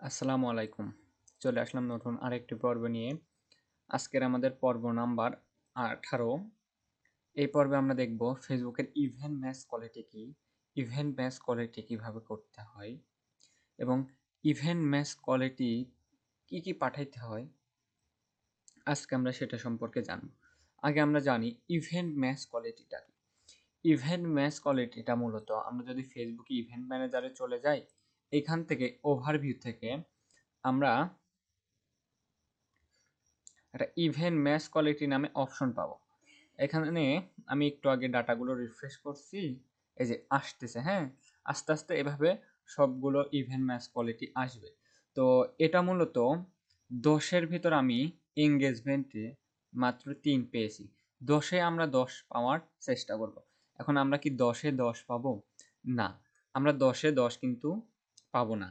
আসসালামু আলাইকুম। চলে আসলাম নতুন আরেকটি পর্ব নিয়ে। আজকের আমাদের পর্ব নাম্বার 18। এই পর্বে আমরা দেখব ফেসবুকের ইভেন্ট ম্যাচ কোয়ালিটি কি, ইভেন্ট ম্যাচ কোয়ালিটি কিভাবে করতে হয় এবং ইভেন্ট ম্যাচ কোয়ালিটি কি পাঠাইতে হয়, আজকে আমরা সেটা সম্পর্কে জানব। আগে আমরা জানি ইভেন্ট ম্যাচ কোয়ালিটিটা কি। ইভেন্ট ম্যাচ কোয়ালিটিটা মূলত আমরা যদি ফেসবুকে ইভেন্ট ম্যানেজারে চলে যাই, এখান থেকে ওভারভিউ থেকে আমরা একটা ইভেন্ট ম্যাচ কোয়ালিটি নামে অপশন পাবো। এখানে আমি একটু আগে ডাটাগুলো রিফ্রেশ করছি, এই যে আসতেছে। হ্যাঁ, আস্তে আস্তে এভাবে সবগুলো ইভেন্ট ম্যাচ কোয়ালিটি আসবে। তো এটা মূলত 10-এর ভিতর আমি এঙ্গেজমেন্টে মাত্র 3 পেয়েছি। 10-এ আমরা 10 পাওয়ার চেষ্টা করব। এখন আমরা কি 10-এ 10 পাবো? না, আমরা 10-এ 10 কিন্তু পাবো না।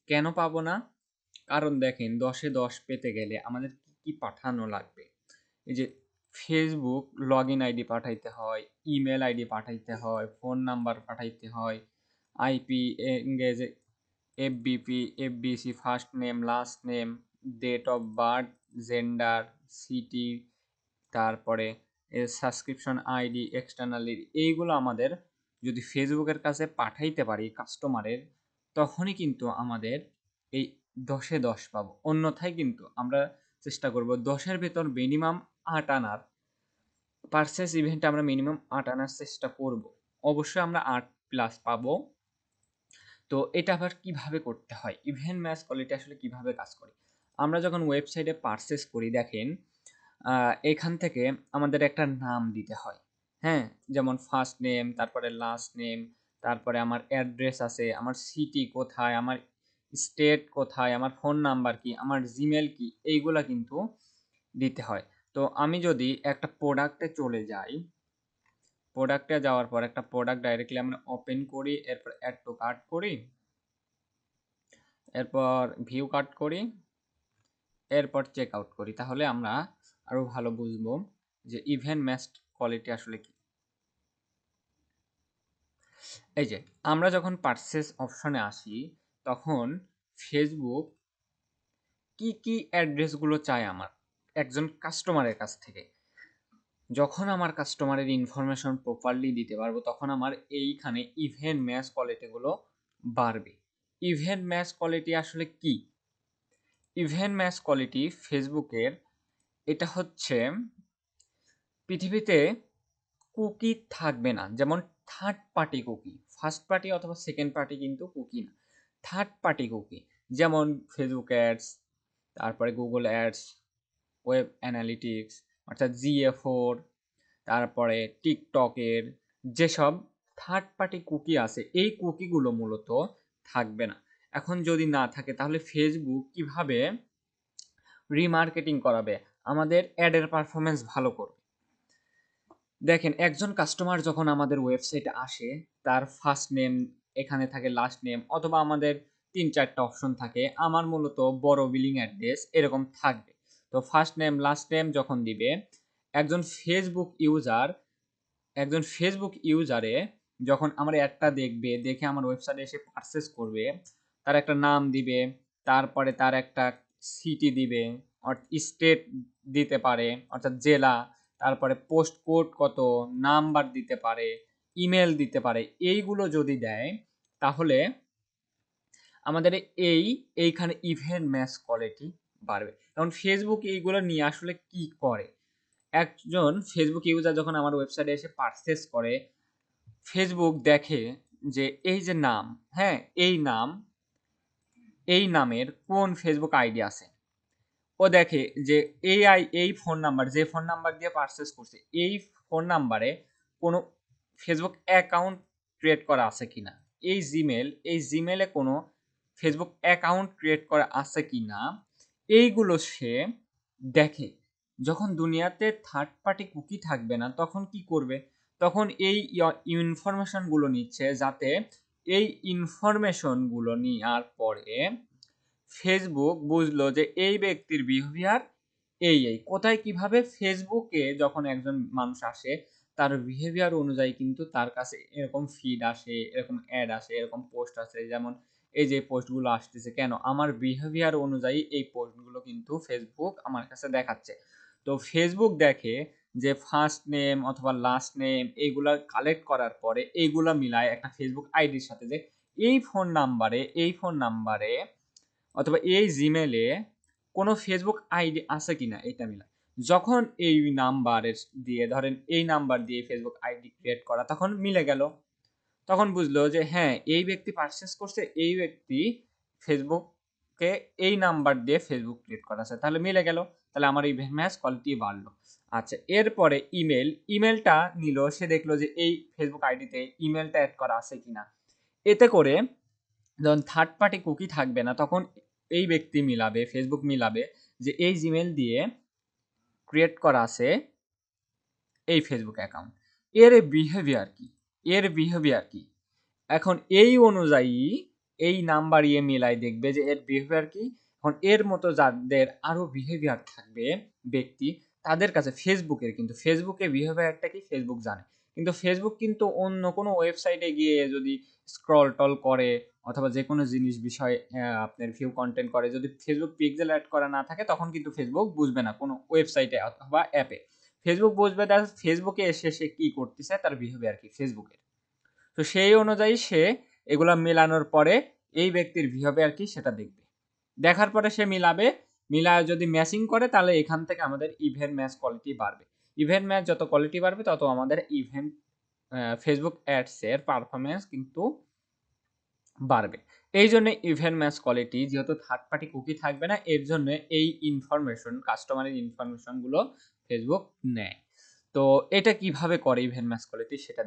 কেন পাবো না? কারণ দেখেন 10-এ 10 পেতে গেলে আমাদের কি পাঠানো লাগবে। এই যে ফেসবুক লগইন আইডি পাঠাইতে হয়, ইমেল আইডি পাঠাইতে হয়, ফোন নাম্বার পাঠাইতে হয়, IP engage, FBP, FBC, first name, last name, date of birth, gender, city, তারপরে সাবস্ক্রিপশন আইডি, এক্সটার্নাল, এইগুলো আমাদের যদি ফেসবুকের কাছে পাঠাইতে পারি কাস্টমারের, তখনই কিন্তু আমাদের এই 10-এ 10 পাবো। অন্যথায় কিন্তু আমরা চেষ্টা করব 10-এর ভেতর মিনিমাম 8 আনার। পারচেস ইভেন্টে আমরা মিনিমাম 8 আনার চেষ্টা করব। অবশ্যই আমরা 8 প্লাস পাবো। তো এটা আবার কিভাবে করতে হয়, ইভেন্ট ম্যাচ কোয়ালিটি আসলে কিভাবে কাজ করে? আমরা যখন ওয়েবসাইটে পারচেস করি, দেখেন এখান থেকে আমাদের একটা নাম দিতে হয়। হ্যাঁ, যেমন ফার্স্ট নেম, তারপরে লাস্ট নেম, তারপরে আমার অ্যাড্রেস আছে, আমার সিটি কোথায়, আমার স্টেট কোথায়, আমার ফোন নাম্বার কি, আমার জিমেল কি, এইগুলা কিন্তু দিতে হয়। তো আমি যদি একটা প্রোডাক্টে চলে যাই, প্রোডাক্টে যাওয়ার পর একটা প্রোডাক্ট ডাইরেক্টলি আমরা ওপেন করি, এরপর অ্যাড টু কার্ট করি, এরপর ভিউ কার্ট করি, এরপর চেক আউট করি, তাহলে আমরা আরো ভালো বুঝবো যে ইভেন্ট ম্যাচড কোয়ালিটি আসলে কি। এই যে আমরা যখন পারচেস অপশনে আসি, তখন ফেসবুক কি অ্যাড্রেসগুলো চায় আমার একজন কাস্টমারের কাছ থেকে। যখন আমার কাস্টমারের ইনফরমেশন প্রপারলি দিতে পারবো, তখন আমার এইখানে ইভেন্ট ম্যাচ কোয়ালিটিগুলো বাড়বে। ইভেন্ট ম্যাচ কোয়ালিটি আসলে কি? ইভেন্ট ম্যাচ কোয়ালিটি ফেসবুকের, এটা হচ্ছে পৃথিবীতে কুকি থাকবে না। যেমন third party cookie, first party অথবা সেকেন্ড পার্টি কিন্তু কুকি না, থার্ড পার্টি কুকি। যেমন ফেসবুক অ্যাডস, তারপরে গুগল অ্যাডস, ওয়েব অ্যানালিটিক্স, অর্থাৎ GA4, তারপরে টিকটকের যেসব থার্ড পার্টি কুকি আছে, এই কুকিগুলো মূলত থাকবে না। এখন যদি না থাকে, তাহলে ফেসবুক কিভাবে রিমার্কেটিং করাবে, আমাদের অ্যাডের পারফরমেন্স ভালো করবে? দেখেন, একজন কাস্টমার যখন আমাদের ওয়েবসাইটে আসে, তার ফার্স্ট নেম এখানে থাকে, লাস্ট নেম, অথবা আমাদের 3-4টা অপশন থাকে। আমার মূলত বড় বিলিং অ্যাড্রেস এরকম থাকবে। তো ফার্স্ট নেম লাস্ট নেম যখন দিবে, একজন ফেসবুক ইউজার, একজন ফেসবুক ইউজারে যখন আমার অ্যাডটা দেখবে, দেখে আমার ওয়েবসাইটে এসে পারচেস করবে, তার একটা নাম দিবে, তারপরে তার একটা সিটি দিবে, স্টেট দিতে পারে অর্থাৎ জেলা, তারপরে পোস্ট কোড কত, নাম্বার দিতে পারে, ইমেল দিতে পারে। এইগুলো যদি দেয়, তাহলে আমাদের এইখানে ইভেন্ট ম্যাচ কোয়ালিটি বাড়বে। কারণ ফেসবুক এইগুলো নিয়ে আসলে কি করে, একজন ফেসবুক ইউজার যখন আমার ওয়েবসাইটে এসে পারচেস করে, ফেসবুক দেখে যে এই যে নাম, হ্যাঁ, এই নামের কোন ফেসবুক আইডি আছে। ও দেখে যে এই ফোন নাম্বার, যে ফোন নাম্বার দিয়ে পারচেস করছে, এই ফোন নাম্বারে কোনো ফেসবুক অ্যাকাউন্ট ক্রিয়েট করা আছে কিনা, এই জিমেলে কোনো ফেসবুক অ্যাকাউন্ট ক্রিয়েট করা আছে কিনা, এইগুলো সে দেখে। যখন দুনিয়াতে থার্ড পার্টি কুকি থাকবে না, তখন কি করবে? তখন এই ইনফরমেশনগুলো নিচ্ছে, যাতে এই ইনফরমেশনগুলো নেওয়ার পরে ফেসবুক বুঝলো যে এই ব্যক্তির বিহেভিয়ার এই কোথায় কিভাবে। ফেসবুকে যখন একজন মানুষ আসে, তার বিহেভিয়ার অনুযায়ী কিন্তু তার কাছে এরকম ফিড আসে, এরকম অ্যাড আসে, এরকম পোস্ট আসে। যেমন এই যে পোস্টগুলো আসতেছে কেন, আমার বিহেভিয়ার অনুযায়ী এই পোস্টগুলো কিন্তু ফেসবুক আমার কাছে দেখাচ্ছে। তো ফেসবুক দেখে যে ফার্স্ট নেম অথবা লাস্ট নেম এইগুলা কালেক্ট করার পরে এইগুলা মিলায় একটা ফেসবুক আইডির সাথে, যে এই ফোন নাম্বারে অথবা এই জিমেলে কোনো ফেসবুক আইডি আছে কিনা এটা মিলায়। যখন এই নাম্বারের দিয়ে ধরেন এই নাম্বার দিয়ে ফেসবুক আইডি ক্রিয়েট করা, তখন মিলে গেল। তখন বুঝলো যে হ্যাঁ এই ব্যক্তি পারচেস করছে, এই ব্যক্তি ফেসবুককে এই নাম্বার দিয়ে ফেসবুক ক্রিয়েট করা আছে, তাহলে মিলে গেল। তাহলে আমার ইভেন্ট ম্যাচ কোয়ালিটি বাড়লো। আচ্ছা, এরপরে ইমেলটা নিল, সে দেখলো যে এই ফেসবুক আইডিতে ইমেলটা অ্যাড করা আছে কিনা। এতে করে যখন থার্ড পার্টি কুকি থাকবে না, তখন এই ব্যক্তি মিলাবে, ফেসবুক মিলাবে যে এই জিমেল দিয়ে ক্রিয়েট করা আছে এই ফেসবুক অ্যাকাউন্ট। এর বিহেভিয়ার কি এখন এই অনুযায়ী এই নাম্বার মিলাই দেখবে যে এর বিহেভিয়ার কি। এখন এর মতো যাদের আরো বিহেভিয়ার থাকবে ব্যক্তি, তাদের কাছে ফেসবুকের বিহেভিয়ারটা কি ফেসবুক জানে। কিন্তু ফেসবুক কিন্তু অন্য কোনো ওয়েবসাইটে গিয়ে যদি স্ক্রল টল করে অথবা যে কোনো জিনিস বিষয়ে আপনার ভিউ কন্টেন্ট করে, যদি ফেসবুক পিক্সেল অ্যাড করা না থাকে, তখন কিন্তু ফেসবুক বুঝবে না কোনো ওয়েবসাইটে অথবা অ্যাপে। ফেসবুক বুঝবে তার ফেসবুকে এসে সে কি করতেছে, তার বিহেভিয়ার কি ফেসবুকের। তো সেই অনুযায়ী সে এগুলা মেলানোর পরে এই ব্যক্তির বিহেভিয়ার কি সেটা দেখবে। দেখার পরে সে মিলায় যদি ম্যাচিং করে, তাহলে এখান থেকে আমাদের ইভেন্ট ম্যাচ কোয়ালিটি বাড়বে। ইভেন্ট ম্যাচ যত কোয়ালিটি বাড়বে, তত আমাদের ফেসবুক অ্যাডস এর পারফরমেন্স কিন্তু বাড়বে। এই জন্য ইভেন্ট ম্যাচ কোয়ালিটি, যেহেতু থার্ড পার্টি কুকি থাকবে না, এর জন্য এই কাস্টমারের ইনফরমেশনগুলো ফেসবুক নেয়। তো এটা কিভাবে করে ইভেন্ট ম্যাচ কোয়ালিটি সেটা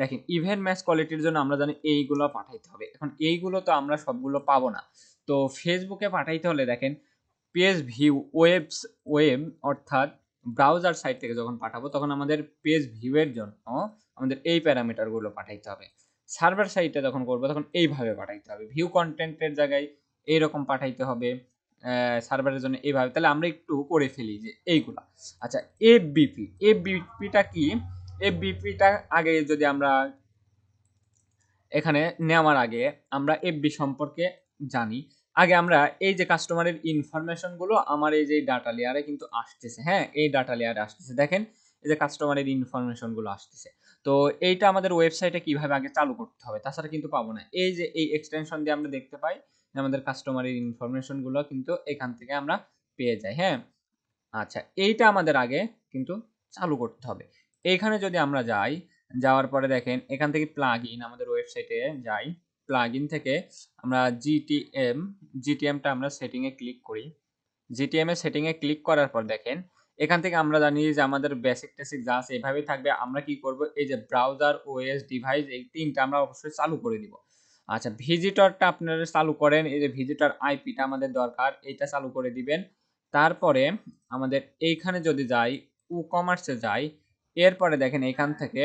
দেখেন ইভেন্ট ম্যাচ কোয়ালিটির জন্য আমরা জানি এইগুলো পাঠাইতে হবে। এখন এইগুলো তো আমরা সবগুলো পাবো না। তো ফেসবুকে পাঠাইতে হলে দেখেন পেজ ভিউ ওয়েব অর্থাৎ ব্রাউজার সাইট থেকে যখন পাঠাবো, তখন আমাদের পেজ ভিউয়ের জন্য আমাদের এই প্যারামিটারগুলো পাঠাইতে হবে। সার্ভার সাইটে যখন করবো, তখন এইভাবে পাঠাইতে হবে। ভিউ কন্টেন্টের জায়গায় এইরকম পাঠাইতে হবে, সার্ভারের জন্য এইভাবে। তাহলে আমরা একটু করে ফেলি যে এইগুলা। আচ্ছা, এফবিপিটা কি? এফবিপিটা আগে যদি আমরা এখানে নেওয়ার আগে আমরা এফবি সম্পর্কে জানি। আগে আমরা এই যে কাস্টমারের ইনফরমেশনগুলো আমার এই যে ডাটা লেয়ারে কিন্তু আসতেছে, হ্যাঁ এই ডাটা লেয়ারে আসতেছে, দেখেন এই যে কাস্টমারের ইনফরমেশনগুলো আসতেছে। তো এইটা আমাদের ওয়েবসাইটে কিভাবে আগে চালু করতে হবে, তাছাড়া কিন্তু পাবো না। এই যে এই এক্সটেনশন দিয়ে আমরা দেখতে পাই যে আমাদের কাস্টমারের ইনফরমেশনগুলো কিন্তু এখান থেকে আমরা পেয়ে যাই, হ্যাঁ। আচ্ছা, এইটা আমাদের আগে কিন্তু চালু করতে হবে। এইখানে যদি আমরা যাওয়ার পরে দেখেন এখান থেকে আমাদের ওয়েবসাইটে যাই, থেকে আমরা জিটিএমটা আমরা সেটিংয়ে ক্লিক করি। জিটিএম এর সেটিংয়ে ক্লিক করার পর দেখেন এখান থেকে আমরা জানি যে আমাদের বেসিক টেসিক যা আছে এভাবেই থাকবে। আমরা কি করব, এই যে ব্রাউজার, ওএস, ডিভাইস, এই তিনটা আমরা অবশ্যই চালু করে দিব। আচ্ছা, ভিজিটরটা আপনারা চালু করেন, এই যে ভিজিটর আইপিটা আমাদের দরকার, এইটা চালু করে দিবেন। তারপরে আমাদের এইখানে যদি কমার্সে যাই, এরপরে দেখেন এখান থেকে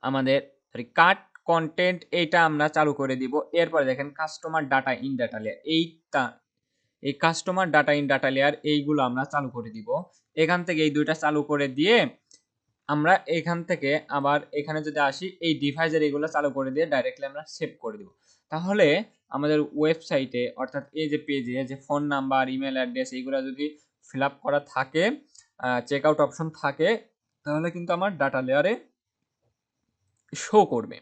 আমাদের কাট কন্টেন্ট এইটা আমরা চালু করে দিব। এরপরে দেখেন customer data in data layer, এই customer data in data layer এইগুলো আমরা চালু করে দিব। এখান থেকে এই দুইটা চালু করে দিয়ে আমরা এখান থেকে আবার এখানে যদি আসি, এই ডিভাইসের এগুলো চালু করে দিয়ে ডাইরেক্টলি আমরা সেভ করে দিব। তাহলে আমাদের ওয়েবসাইটে অর্থাৎ এই যে পেজে যে ফোন নাম্বার, ইমেল অ্যাড্রেস এইগুলো যদি ফিল আপ করা থাকে, চেক আউট অপশন থাকে, তাহলে কিন্তু আমার ডাটা লেয়ারে শো করবে।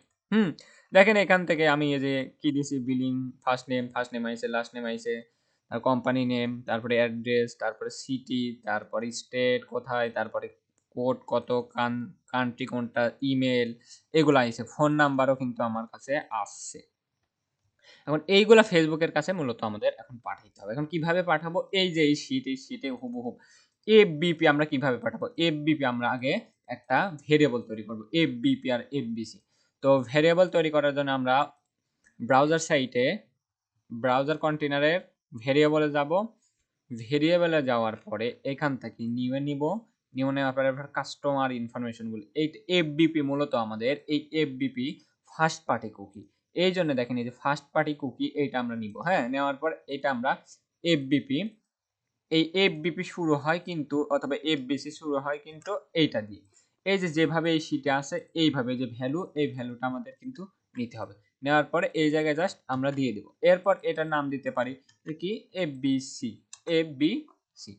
দেখেন এখান থেকে আমি এই যে কি দিছি, বিলিং, ফার্স্ট নেম আইছে, লাস্ট নেম আইছে, কোম্পানি নেম, তারপরে অ্যাড্রেস, তারপরে সিটি, তারপরে স্টেট কোথায়, তারপরে কোড কত, কান্ট্রি কোনটা, ইমেল, এগুলো আইছে। ফোন নাম্বারও কিন্তু আমার কাছে আসছে। এখন এইগুলা ফেসবুকের কাছে মূলত আমাদের এখন পাঠাইতে হবে। এখন কিভাবে পাঠাবো, এই যে এই শীটে হুবহু এফবিপি আমরা কিভাবে পাঠাবো। এফবিপি আমরা আগে একটা ভেরিয়েবল তৈরি করব, এফবিপি আর এফবিসি। তো ভেরিয়েবল তৈরি করার জন্য আমরা ব্রাউজার কন্টেনারের ভেরিয়েবলে যাব। ভেরিয়েবলে যাওয়ার পরে এখান থেকে নিউ নেওয়ার পরে কাস্টমার ইনফরমেশনগুলো, এই এফবিপি মূলত আমাদের এই এফবিপি ফার্স্ট পার্টি কুকি। এই জন্য দেখেন এই যে ফার্স্ট পার্টি কুকি, এইটা আমরা নিব, হ্যাঁ। নেওয়ার পর এটা আমরা এফবিপি, এই এফবিপি শুরু হয় কিন্তু অথবা এফবিসি শুরু হয় কিন্তু এইটা দিয়ে। এই যে যেভাবে এই শীটে আছে এইভাবে যে ভ্যালু, এই ভ্যালুটা আমাদের কিন্তু নিতে হবে। নেওয়ার পরে এই জায়গায় জাস্ট আমরা দিয়ে দেব। এরপর এটার নাম দিতে পারি কি এবিসি, এবিসি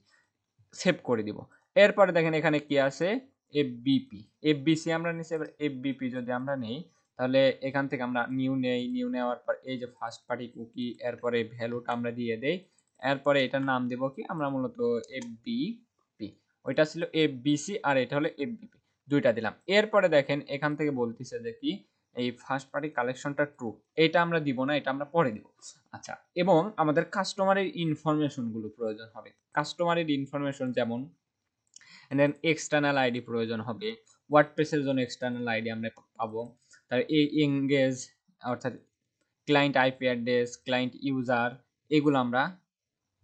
সেভ করে দিব। এরপরে দেখেন এখানে কি আছে এফবিপি, এফবিসি আমরা নিচ্ছি। এবার এফবিপি যদি আমরা নেই তাহলে এখান থেকে আমরা নিউ নেই, নিউ নেওয়ার পর এই যে ফার্স্ট পার্টি কুকি, এরপরে ভ্যালুটা আমরা দিয়ে দেই। এরপরে এটার নাম দেব কি আমরা মূলত এফবিপি, ওইটা ছিল এফবিসি আর এটা হলো এফবিপি, দুইটা দিলাম। এরপরে দেখেন এখান থেকে বলতেছে যে কি এই ফার্স্ট পার্টি কালেকশনটা ট্রু, এটা আমরা দিব না, এটা আমরা পরে দিব। আচ্ছা, এবং আমাদের কাস্টমারের ইনফরমেশনগুলো প্রয়োজন হবে। কাস্টমারের ইনফরমেশন যেমন দেন এক্সটার্নাল আইডি প্রয়োজন হবে, ওয়ার্ডপ্রেসের জন্য এক্সটার্নাল আইডি আমরা পাবো। তার এই এঙ্গেজ অর্থাৎ client IP address, client user, এগুলো আমরা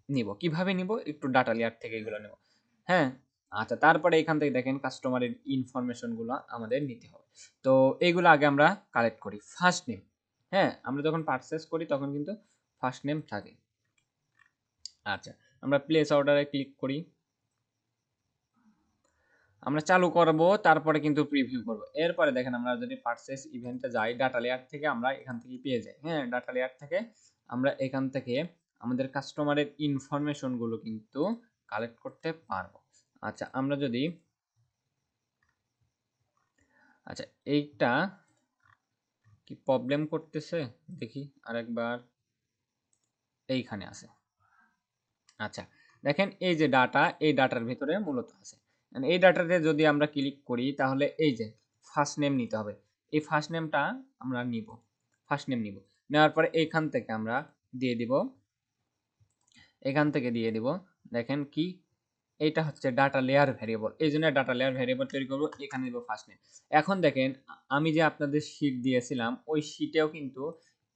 নিব। কিভাবে নিব? একটু ডাটা লেয়ার থেকে এগুলো নেব। হ্যাঁ, আচ্ছা, তারপরে এখান থেকে দেখেন কাস্টমারের ইনফরমেশনগুলো আমাদের নিতে হবে। তো এইগুলো আগে আমরা কালেক্ট করি। ফার্স্ট নেম, হ্যাঁ, আমরা যখন পারচেস করি তখন কিন্তু ফার্স্ট নেম থাকে। আচ্ছা, আমরা প্লেস অর্ডারে ক্লিক করি, আমরা চালু করব, তারপরে কিন্তু প্রিভিউ করব। এরপরে দেখেন আমরা যদি পারচেস ইভেন্টে যাই, ডাটা লেয়ার থেকে আমরা এখান থেকে পেয়ে যাই। হ্যাঁ, ডাটা লেয়ার থেকে আমরা এখান থেকে আমাদের কাস্টমারের ইনফরমেশনগুলো কিন্তু কালেক্ট করতে পারবো। আচ্ছা, আমরা যদি আচ্ছা এইটা কি প্রবলেম করতেছে দেখি আরেকবার, এইখানে আছে। আচ্ছা, দেখেন এই যে ডাটা, এই ডাটার ভিতরে মূলত আছে। এই ডাটাতে যদি আমরা ক্লিক করি তাহলে এই যে ফার্স্ট নেম নিতে হবে, এই ফার্স্ট নেমটা আমরা নিব, ফার্স্ট নেম নিব। নেওয়ার পরে এইখান থেকে আমরা দিয়ে দিব, এখান থেকে দিয়ে দিব, দেখেন কি এইটা হচ্ছে ডাটা লেয়ার ভ্যারিয়েবল, এই জন্য ডাটা লেয়ার ভ্যারিয়েবল তৈরি করবো, এখানে দিব ফার্স্ট নেম। এখন দেখেন আমি যে আপনাদের শীট দিয়েছিলাম ওই শীটেও কিন্তু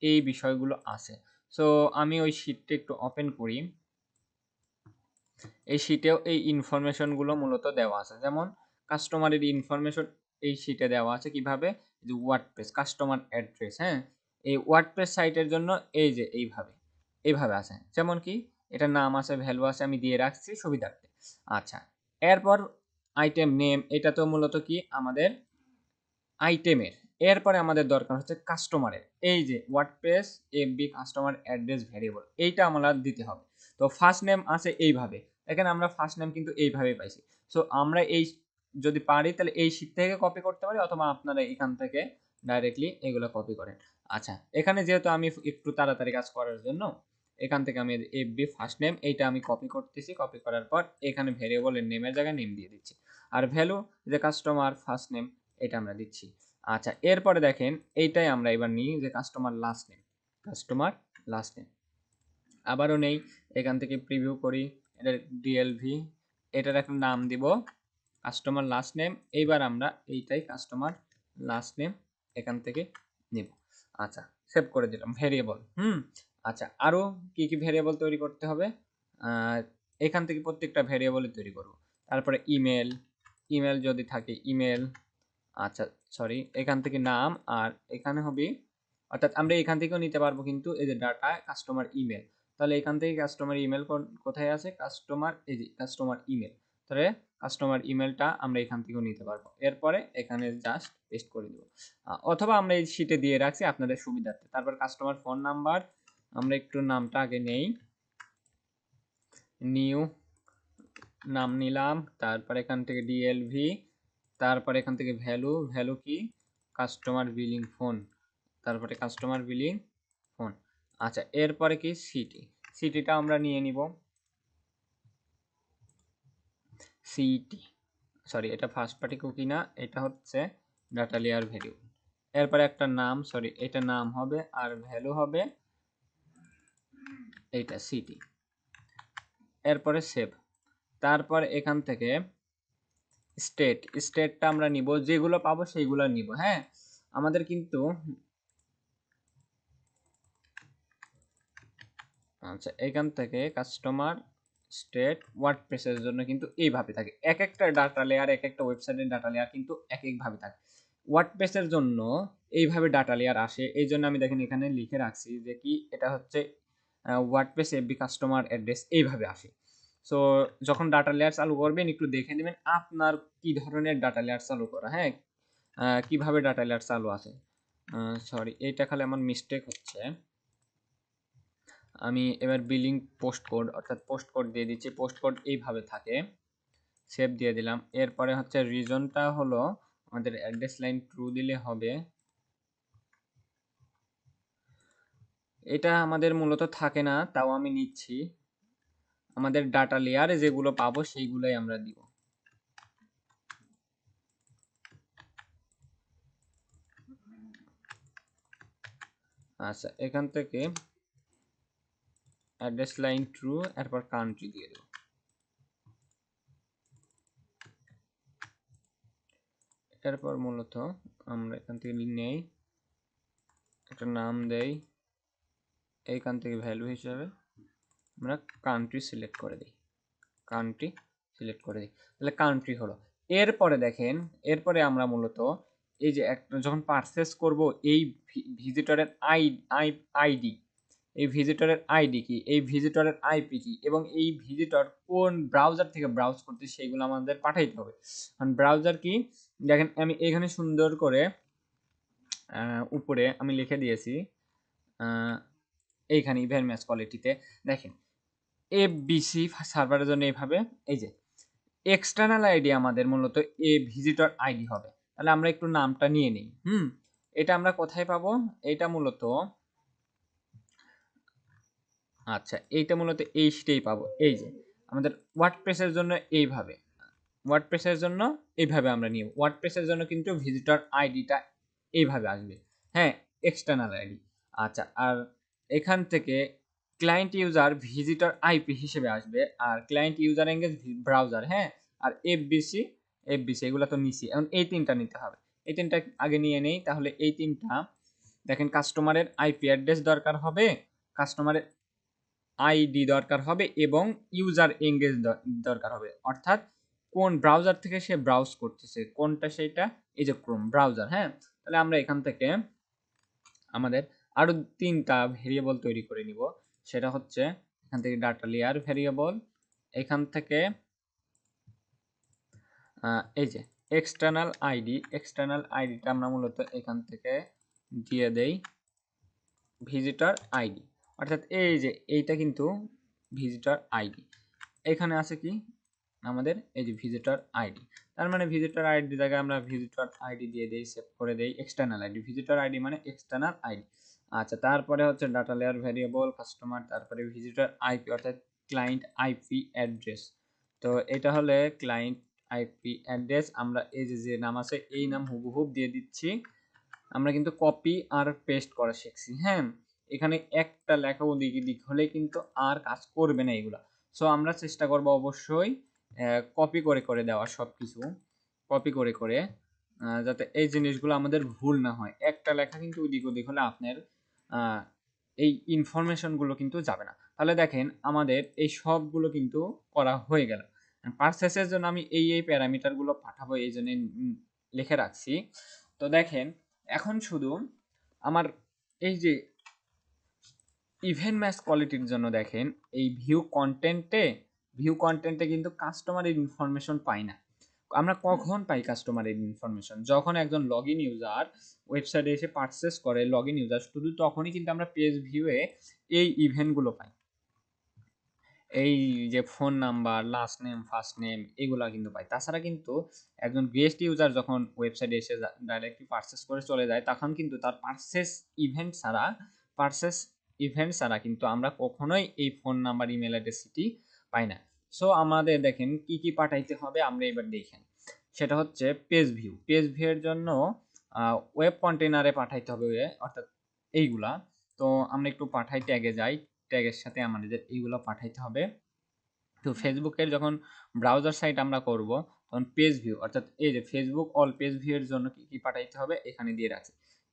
এই বিষয়গুলো আছে। সো আমি ওই শীটটা একটু ওপেন করি, এই শীটেও এই ইনফরমেশনগুলো মূলত দেওয়া আছে। যেমন কাস্টমারের ইনফরমেশন এই শীটে দেওয়া আছে কিভাবে, যে ওয়ার্ডপ্রেস কাস্টমার অ্যাড্রেস, হ্যাঁ, এই ওয়ার্ডপ্রেস সাইটের জন্য এই যে এইভাবে আছে। যেমন কি এটার নাম আছে, ভ্যালু আছে, আমি দিয়ে রাখছি সুবিধার্থে। আচ্ছা, এরপর আইটেম নেম, এটা তো মূলত কি আমাদের আইটেমের। এরপরে আমাদের দরকার হচ্ছে কাস্টমারের, এই যে WordPress FB customer address variable, এইটা আমরা দিতে হবে। তো ফার্স্ট নেম আছে এইভাবে, এখানে আমরা ফার্স্ট নেম কিন্তু এইভাবে পাইছি। সো আমরা এই যদি পারি তাহলে এই শীট থেকে কপি করতে পারি, অথবা আপনারা এখান থেকে ডাইরেক্টলি এগুলো কপি করেন। আচ্ছা, এখানে যেহেতু আমি একটু তাড়াতাড়ি কাজ করার জন্য এখান থেকে আমি এফবি ফার্স্ট নেম এইটা আমি কপি করতেছি, কপি করার পর এখানে ভ্যারিয়েবলের নেমের জায়গায় নেম দিয়ে দিচ্ছি, আর ভ্যালু যে কাস্টমার ফার্স্ট নেম এটা আমরা দিচ্ছি। আচ্ছা, এরপরে দেখেন এইটাই আমরা এবার নিই যে customer last name, customer last name আবারও নেই, এখান থেকে প্রিভিউ করি, এটা ডিএলভি, এটার একটা নাম দিব কাস্টমার লাস্ট নেম। এইবার আমরা এইটাই কাস্টমার লাস্ট নেম এখান থেকে নিব। আচ্ছা, সেভ করে দিলাম ভেরিয়েবল। আচ্ছা, আরও কি কি ভেরিয়েবল তৈরি করতে হবে, এখান থেকে প্রত্যেকটা ভেরিয়েবলই তৈরি করব। তারপরে ইমেল, ইমেল যদি থাকে ইমেল, আচ্ছা সরি, এখান থেকে নাম, আর এখানে হবে অর্থাৎ আমরা এখান থেকেও নিতে পারবো কিন্তু এই যে ডাটা কাস্টমার ইমেল, তাহলে এখান থেকে কাস্টমার ইমেল কোথায় আছে, কাস্টমার, এই যে কাস্টমার ইমেল, তাহলে কাস্টমার ইমেলটা আমরা এখান থেকেও নিতে পারবো। এরপরে এখানে জাস্ট পেস্ট করে দেবো, অথবা আমরা এই শীটে দিয়ে রাখছি আপনাদের সুবিধার্থে। তারপর কাস্টমার ফোন নাম্বার, আমরা একটু নামটা আগে নেই, নিউ নাম নিলাম, তারপর এখান থেকে ডিএলভি, তারপর এখান থেকে ভ্যালু, ভ্যালু কি কাস্টমার বিলিং ফোন, তারপরে কাস্টমার বিলিং ফোন। আচ্ছা, এরপরে কি সিটি, সিটিটা আমরা নিয়ে নিব, সিটি সরি এটা ফার্স্ট পার্টি কুকি না, এটা হচ্ছে ডাটা লেয়ার ভ্যারিয়েবল। এরপরে একটা নাম, সরি এটা নাম হবে, আর ভ্যালু হবে এইটা সিটি। এরপরে সেভ, তারপর এখান থেকে স্টেট, স্টেটটা আমরা নিব, যেগুলো পাবো সেইগুলো নিব। হ্যাঁ, আমাদের কিন্তু আচ্ছা এখান থেকে কাস্টমার স্টেট ওয়ার্ডপ্রেসের জন্য কিন্তু এইভাবে থাকে, এক একটা ডাটা লেয়ার, এক একটা ওয়েবসাইটের ডাটা লেয়ার কিন্তু এক একভাবে থাকে। ওয়ার্ডপ্রেসের জন্য এইভাবে ডাটা লেয়ার আসে, এই জন্য আমি দেখেন এখানে লিখে রাখছি যে কি এটা হচ্ছে ওয়ার্ডপ্রেস এফবি কাস্টমার অ্যাড্রেস, এইভাবে আসে। সো যখন ডাটা লেয়ার চালু করবেন একটু দেখে নেবেন আপনার কি ধরনের ডাটা লেয়ার চালু করা, হ্যাঁ, কিভাবে ডাটা লেয়ার চালু আছে। সরি, এইটা খালি আমার মিস্টেক হচ্ছে। আমি এবার বিলিং পোস্ট কোড অর্থাৎ পোস্ট কোড দিয়ে দিচ্ছি। পোস্ট কোড এইভাবে থাকে, সেভ দিয়ে দিলাম। এরপরে হচ্ছে রিজনটা হলো আমাদের অ্যাড্রেস লাইন ট্রু দিলে হবে। এটা আমাদের মূলত থাকে না, তাও আমি নিচ্ছি। আমাদের ডাটা লেয়ারে যেগুলো পাবো সেইগুলোই আমরা দিব। আচ্ছা, এখান থেকে অ্যাড্রেস লাইন ট্রু, এরপর কান্ট্রি দিয়ে দেব। এরপর মূলত আমরা এখান থেকে নেই, একটা নাম দেই, এইখান থেকে ভ্যালু হিসাবে আমরা কান্ট্রি সিলেক্ট করে দিই। কান্ট্রি সিলেক্ট করে দিই, তাহলে কান্ট্রি হলো। এরপরে দেখেন, এরপরে আমরা মূলত এই যে যখন পারচেস করব, এই ভিজিটরের আইডি, এই ভিজিটরের আইডি কি, এই ভিজিটরের আইপি কি, এবং এই ভিজিটর কোন ব্রাউজার থেকে ব্রাউজ করতে সেইগুলো আমাদের পাঠাইতে হবে। কারণ ব্রাউজার কি, দেখেন আমি এখানে সুন্দর করে উপরে আমি লিখে দিয়েছি, এইখানে ইভেন্ট ম্যাচ কোয়ালিটিতে দেখেন এফবিসি সার্ভারের জন্য এইভাবে, এই যে এক্সটার্নাল আইডি আমাদের মূলত এ ভিজিটর আইডি হবে। তাহলে আমরা একটু নামটা নিয়ে নিই। এটা আমরা কোথায় পাবো? এটা মূলত, আচ্ছা এইটা মূলত এই শিটেই পাবো। এই যে আমাদের ওয়ার্ডপ্রেসের জন্য এইভাবে, ওয়ার্ডপ্রেসের জন্য এইভাবে আমরা নিব। ওয়ার্ডপ্রেসের জন্য কিন্তু ভিজিটর আইডিটা এইভাবে আসবে, হ্যাঁ, এক্সটার্নাল আইডি। আচ্ছা, আর এখান থেকে ক্লায়েন্ট ইউজার ভিজিটর আইপি হিসেবে আসবে, আর ক্লায়েন্ট ইউজার এঙ্গেজ ব্রাউজার, হ্যাঁ, আর এফবিসি এগুলো তো নিছি। এখন এই তিনটা নিতে হবে, এই তিনটা আগে নিয়ে নেই। তাহলে এই তিনটা দেখেন, কাস্টমারের আইপি অ্যাড্রেস দরকার হবে, কাস্টমারের আইডি দরকার হবে, এবং ইউজার এঙ্গেজ দরকার হবে, অর্থাৎ কোন ব্রাউজার থেকে সে ব্রাউজ করতেছে, কোনটা সেইটা, এই যে ক্রোম ব্রাউজার, হ্যাঁ। তাহলে আমরা এখান থেকে আমাদের আরো তিনটা ভেরিয়েবল তৈরি করে নিব। সেটা হচ্ছে এখান থেকে ডাটা লেয়ার ভেরিয়েবল, এখান থেকে এই যে এক্সটার্নাল আইডিটা আমরা মূলত এখান থেকে দিয়ে দেই ভিজিটর আইডি, অর্থাৎ এই যে এইটা কিন্তু ভিজিটর আইডি। এখানে আছে কি আমাদের এই যে ভিজিটর আইডি, তার মানে ভিজিটর আইডি জায়গায় আমরা ভিজিটর আইডি দিয়ে দেই, সেভ করে দেই এক্সটার্নাল আইডি। ভিজিটর আইডি মানে এক্সটার্নাল আইডি। আচ্ছা, তারপরে হচ্ছে ডাটা লেয়ার ভেরিয়েবল কাস্টমার, তারপরে ভিজিটর আইপি অর্থাৎ ক্লায়েন্ট আইপি অ্যাড্রেস। তো এটা হলে ক্লায়েন্ট আইপি অ্যাড্রেস, আমরা এই যে নাম আছে এই নাম হুবহুব দিয়ে দিচ্ছি। আমরা কিন্তু কপি আর পেস্ট করা শিখছি, হ্যাঁ। এখানে একটা লেখা ওদিক এদিক হলে কিন্তু আর কাজ করবে না এগুলা। সো আমরা চেষ্টা করব অবশ্যই কপি করে করে দেওয়া, সব কিছু কপি করে করে, যাতে এই জিনিসগুলো আমাদের ভুল না হয়। একটা লেখা কিন্তু ওদিক ওদিক হলে আপনার এই ইনফরমেশনগুলো কিন্তু যাবে না। তাহলে দেখেন আমাদের এই সবগুলো কিন্তু করা হয়ে গেল। পারচেসের জন্য আমি এই প্যারামিটারগুলো পাঠাবো, এই জন্য লিখে রাখছি। তো দেখেন এখন শুধু আমার এই যে ইভেন্ট ম্যাচ কোয়ালিটির জন্য দেখেন এই ভিউ কন্টেন্টে কিন্তু কাস্টমারের ইনফরমেশন পাই না। আমরা কখন পাই কাস্টমারের ইনফরমেশন? যখন একজন লগ ইন ইউজার ওয়েবসাইটে এসে পারচেস করে, লগ ইন ইউজার, শুধু তখনই কিন্তু আমরা পেজ ভিউয়ে এই ইভেন্টগুলো পাই। এই যে phone number, last name, first name, এগুলা কিন্তু পাই। তাছাড়া কিন্তু একজন গেস্ট ইউজার যখন ওয়েবসাইটে এসে ডাইরেক্টলি পারচেস করে চলে যায়, তখন কিন্তু তার পারচেস ইভেন্ট ছাড়া কিন্তু আমরা কখনোই এই ফোন নাম্বার, ইমেল অ্যাড্রেসটি পাই না। সো আমাদের দেখেন কি কি পাঠাইতে হবে আমরা এবার দেখেন। সেটা হচ্ছে পেজ ভিউ এর জন্য ওয়েব কন্টেনারে পাঠাইতে হবে, অর্থাৎ এইগুলা। তো আমরা একটু পাঠাই ট্যাগে যাই, ট্যাগের সাথে আমাদের এইগুলো পাঠাইতে হবে। তো ফেসবুকের যখন ব্রাউজার সাইট আমরা করব, তখন পেজ ভিউ অর্থাৎ এই যে ফেসবুক অল পেজ ভিউ এর জন্য কি কি পাঠাইতে হবে এখানে দিয়ে রাখছি।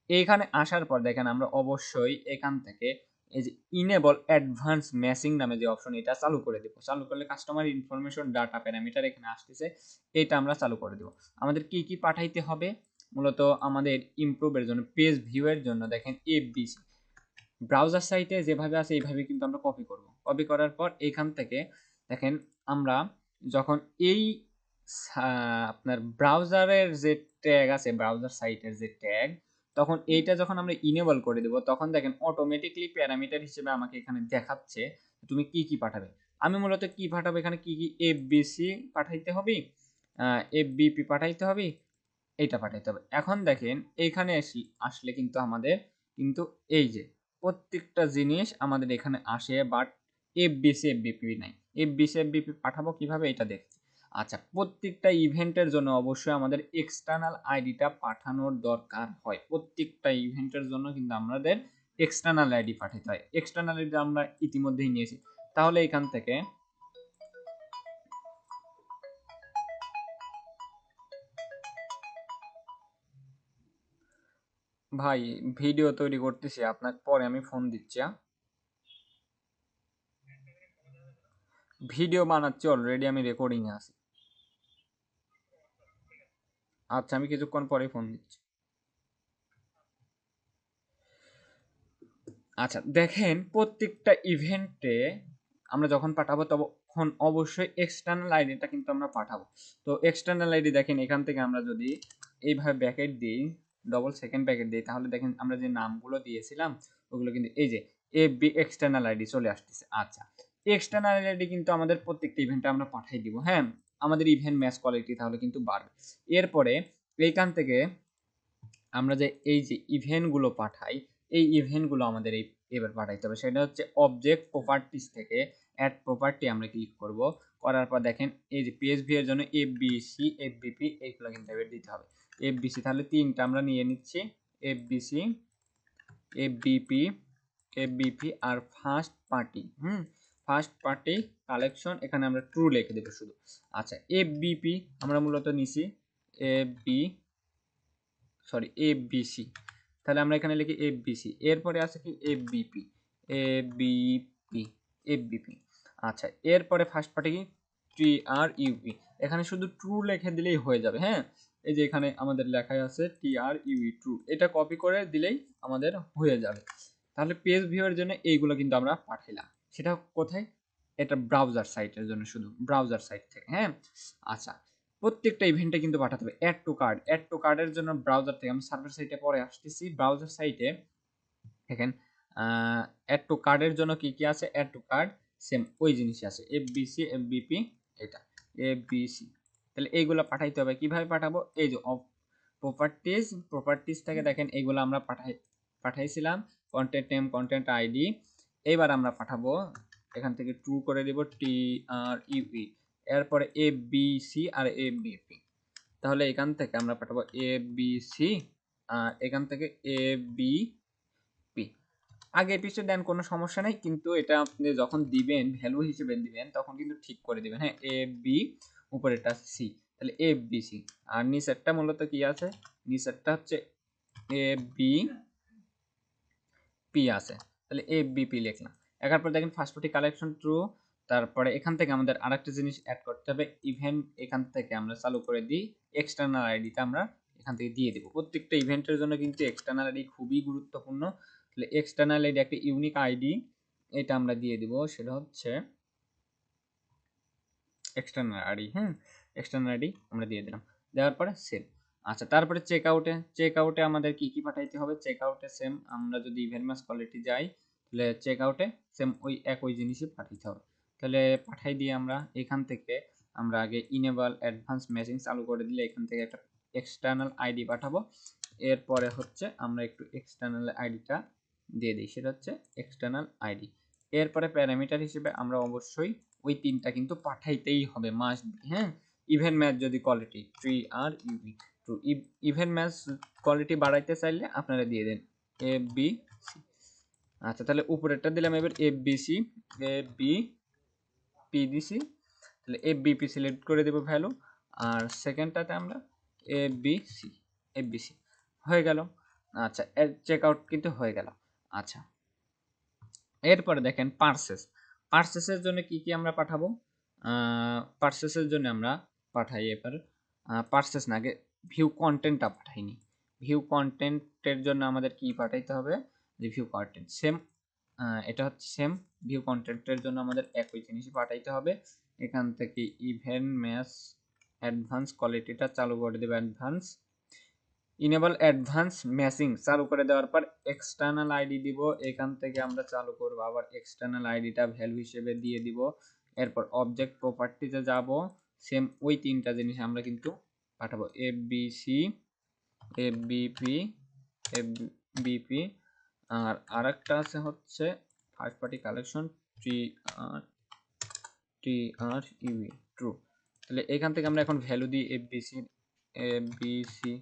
এইখানে আসার পর দেখেন আমরা অবশ্যই এখান থেকে এই যে ইনেবল অ্যাডভান্স ম্যাচিং নামে যে অপশন, এটা চালু করে দেব। চালু করলে কাস্টমার ইনফরমেশন ডাটা প্যারামিটার এখানে আসতেছে, এটা আমরা চালু করে দেব। আমাদের কি কি পাঠাইতে হবে? মূলত আমাদের ইমপ্রুভের জন্য, পেজ ভিউ এর জন্য দেখেন এফবিসি ব্রাউজার সাইটে যেভাবে আছে এইভাবে কিন্তু আমরা কপি করব। কপি করার পর এইখান থেকে দেখেন আমরা যখন এই আপনার ব্রাউজারের যে ট্যাগ আছে, ব্রাউজার সাইটের যে ট্যাগ, তখন এইটা যখন আমরা ইনেবল করে দেব তখন দেখেন অটোমেটিকলি প্যারামিটার হিসেবে আমাকে এখানে দেখাচ্ছে তুমি কি কি পাঠাবে। আমি মূলত কি পাঠাবো, এখানে কি কি এফবিসি পাঠাইতে হবে, এফবিপি পাঠাইতে হবে, এইটা পাঠাইতে হবে। এখন দেখেন এইখানে আসলে কিন্তু আমাদের কিন্তু এই যে প্রত্যেকটা জিনিস আমাদের এখানে আসে, বাট এফবিসি এফবিপি নাই। এফবিসি এফবিপি পাঠাবো কিভাবে এটা দেখছি। আচ্ছা, প্রত্যেকটা ইভেন্টের জন্য অবশ্যই আমাদের এক্সটার্নাল আইডিটা পাঠানোর দরকার হয়। প্রত্যেকটা ইভেন্টের জন্য কিন্তু আমাদের এক্সটার্নাল আইডি পাঠাতে হয়। এক্সটার্নাল আইডি আমরা ইতিমধ্যেই নিয়েছি। তাহলে এখান থেকে ভাই ভিডিও তৈরি করতেছি, আপনাকে পরে আমি ফোন দিচ্ছি। ভিডিও বানাচ্ছি, অলরেডি আমি রেকর্ডিং এ আছি। আচ্ছা, আমি কিছুক্ষণ পরে ফোন দিচ্ছি। আচ্ছা দেখেন, প্রত্যেকটা ইভেন্টে আমরা যখন পাঠাবো তখন অবশ্যই এক্সটার্নাল আইডিটা কিন্তু আমরা পাঠাবো। তো এক্সটার্নাল আইডি দেখেন এখান থেকে আমরা যদি এইভাবে ব্যাকেট দিই, ডবল সেকেন্ড ব্যাকেট দিই, তাহলে দেখেন আমরা যে নামগুলো দিয়েছিলাম ওগুলো কিন্তু এই যে এফবি এক্সটার্নাল আইডি চলে আসতেছে। আচ্ছা, এক্সটার্নাল আইডি কিন্তু আমাদের প্রত্যেকটা ইভেন্টে আমরা পাঠাই দিব। হ্যাঁ, আমাদের ইভেন্ট ম্যাচ কোয়ালিটি তাহলে কিন্তু বাড়বে। এরপরে এইখান থেকে আমরা যে এই যে ইভেন্টগুলো পাঠাই, এই ইভেন্টগুলো আমাদের এবার পাঠাইতে হবে। সেটা হচ্ছে অবজেক্ট প্রপার্টিস থেকে অ্যাড প্রপার্টি আমরা ক্লিক করব। করার পর দেখেন এই যে পিএসভি এর জন্য এফবিসি এফবিপি এইগুলো কিন্তু এবার দিতে হবে। এফবিসি তাহলে তিনটা আমরা নিয়ে নিচ্ছি, এফবিসি এফবিপি এফবিপি আর first party. First party collection এখানে আমরা ট্রু লিখে দেব শুধু। আচ্ছা, এফবিপি আমরা মূলত নিছি এফবি এফবিসি, তাহলে আমরা এখানে লিখি এফবিসি। এরপরে আছে কি এফবিপি এফবিপি এফবিপি। আচ্ছা, এরপরে ফার্স্ট পার্টি কি টিআরইউই, এখানে শুধু ট্রু লিখে দিলেই হয়ে যাবে। হ্যাঁ, এই যে এখানে আমাদের লেখাই আছে টিআরইউই ট্রু, এটা কপি করে দিলেই আমাদের হয়ে যাবে। তাহলে পেজ ভিউয়ের জন্য এইগুলো কিন্তু আমরা পাঠাইলাম। সেটা কোথায়? এটা ব্রাউজার সাইটের জন্য, শুধু ব্রাউজার সাইট থেকে। হ্যাঁ, আচ্ছা, প্রত্যেকটা ইভেন্টে কিন্তু পাঠাতে হবে। Add to cart, add to কার্ডের জন্য ব্রাউজার থেকে আমি সার্ভার সাইটে পরে আসতেছি। ব্রাউজার সাইটে দেখেন অ্যাড টু কার্ডের জন্য কি কি আছে, অ্যাড টু কার্ড সেম ওই জিনিসই আছে, এফবিসি এফবিপি এটা এফবিসি। তাহলে এইগুলো পাঠাইতে হবে। কিভাবে পাঠাবো? এই যে প্রপার্টিজ থেকে দেখেন এইগুলো আমরা পাঠাইছিলাম, কন্টেন্ট নেম কন্টেন্ট আইডি। এবার আমরা পাঠাবো এখান থেকে ট্রু করে দিব টিআরইউই, এরপরে এফবিসি আর এফবিপি। তাহলে এখান থেকে আমরা পাঠাবো এফবিসি আর এখান থেকে এফবিপি। আগে পিছিয়ে দেন কোনো সমস্যা নেই, কিন্তু এটা আপনি যখন দিবেন ভ্যালু হিসেবে দিবেন তখন কিন্তু ঠিক করে দিবেন। হ্যাঁ, এ বি উপরেরটা সি, তাহলে এ বি সি। আর নিচেরটা মূলত কি আছে, নিচেরটা হচ্ছে এ বি পি আছে, তাহলে এ বি পি লিখলাম। এখান পর দেখেন ফার্স্ট পার্টি কালেকশন ট্রু। তারপরে এখান থেকে আমাদের আরেকটা জিনিস অ্যাড করতে হবে, ইভেন্ট এখান থেকে আমরা চালু করে দিই, এক্সটার্নাল আইডিটা আমরা এখান থেকে দিয়ে দেব। প্রত্যেকটা ইভেন্টের জন্য কিন্তু এক্সটার্নাল আইডি খুবই গুরুত্বপূর্ণ। তাহলে এক্সটার্নাল আইডি একটা ইউনিক আইডি, এটা আমরা দিয়ে দিব, সেটা হচ্ছে এক্সটার্নাল আইডি। হ্যাঁ, এক্সটার্নাল আইডি আমরা দিয়ে দিলাম, দেওয়ার পরে সেভ। আচ্ছা, তারপরে চেক আউটে আমাদের কি কি পাঠাইতে হবে। চেক আউটে সেম, আমরা যদি ইভেন্ট ম্যাচ কোয়ালিটি যাই তাহলে চেক আউটে সেম ওই একই জিনিসই পাঠাইতে হবে। তাহলে পাঠাই দিয়ে আমরা এখান থেকে আমরা আগে ইনেবল অ্যাডভান্স ম্যাচিং চালু করে দিলে এখান থেকে একটা এক্সটার্নাল আইডি পাঠাবো। এরপরে হচ্ছে আমরা একটু এক্সটার্নাল আইডিটা দিয়ে দিই, সেটা হচ্ছে এক্সটার্নাল আইডি। এরপরে প্যারামিটার হিসেবে আমরা অবশ্যই ওই তিনটা কিন্তু পাঠাইতেই হবে, মাস্ট বি। হ্যাঁ, ইভেন্ট ম্যাচ যদি quality T R U E true, event match quality বাড়াইতে চাইলে আপনারা দিয়ে দেন এফ বি সি। আচ্ছা, তাহলে উপরেরটা দিলাম, এবার F B C F B P দিছি, তাহলে এফ বিপি সিলেক্ট করে দেব ভ্যালু। আর সেকেন্ডটাতে আমরা F B C F B C হয়ে গেল। আচ্ছা, চেক আউট কিন্তু হয়ে গেল। আচ্ছা, এরপরে দেখেন পার্সেসের জন্য কি কি আমরা পাঠাবো। পার্সেসের জন্য আমরা পাঠাই এবার পার্সেস না, আগে ভিউ কন্টেন্টটা পাঠাইনি। ভিউ কন্টেন্টের জন্য আমাদের কি পাঠাইতে হবে, রিভিউ কন্টেন্ট সেম, এটা হচ্ছে সেম। ভিউ কন্টেন্টের জন্য আমাদের একই জিনিসই পাঠাইতে হবে। এখান থেকে ইভেন্ট ম্যাচ অ্যাডভান্স কোয়ালিটিটা চালু করে দেবে, অ্যাডভান্স ইনেবল অ্যাডভান্স ম্যাচিং চালু করে দেওয়ার পর এক্সটার্নাল আইডি দিব, এখান থেকে আমরা চালু করব, আবার এক্সটার্নাল আইডিটা ভ্যালু হিসেবে দিয়ে দিব। এরপর অবজেক্ট প্রপার্টিতে যাব, সেম ওই তিনটা জিনিস আমরা কিন্তু পাঠাবো, এফবিসি, এফবিপি, এফবিপি, আর আরেকটা আছে হচ্ছে first party collection T R, T R U E true. তাহলে এখান থেকে আমরা এখন ভ্যালু দিই এফবিসি, এফবিসি,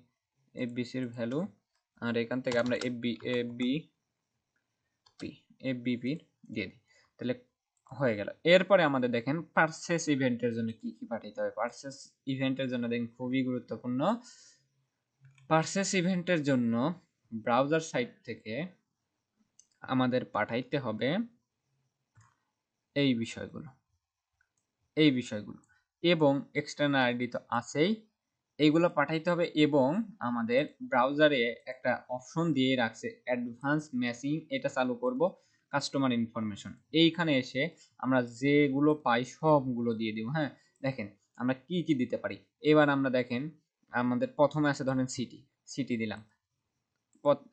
এফবিসির ভ্যালু, আর এখান থেকে আমরা এফবিপির দিয়ে দিই। তাহলে হয়ে গেল। এরপরে আমাদের দেখেন পারচেস ইভেন্টের জন্য কি কি পাঠাইতে হবে। পারচেস ইভেন্টের জন্য দেখেন খুবই গুরুত্বপূর্ণ। পারচেস ইভেন্টের জন্য ব্রাউজার সাইট থেকে আমাদের পাঠাইতে হবে এই বিষয়গুলো, এই বিষয়গুলো, এবং এক্সটার্নাল আইডি তো আছেই, এইগুলো পাঠাইতে হবে। এবং আমাদের ব্রাউজারে একটা অপশন দিয়ে রাখছে অ্যাডভান্স ম্যাচিং, এটা চালু করব, কাস্টমার ইনফরমেশন, এইখানে এসে আমরা যেগুলো পাই সবগুলো দিয়ে দিব। হ্যাঁ, দেখেন আমরা কি কি দিতে পারি। এবার আমরা দেখেন আমাদের প্রথমে আছে ধরেন সিটি, সিটি দিলাম।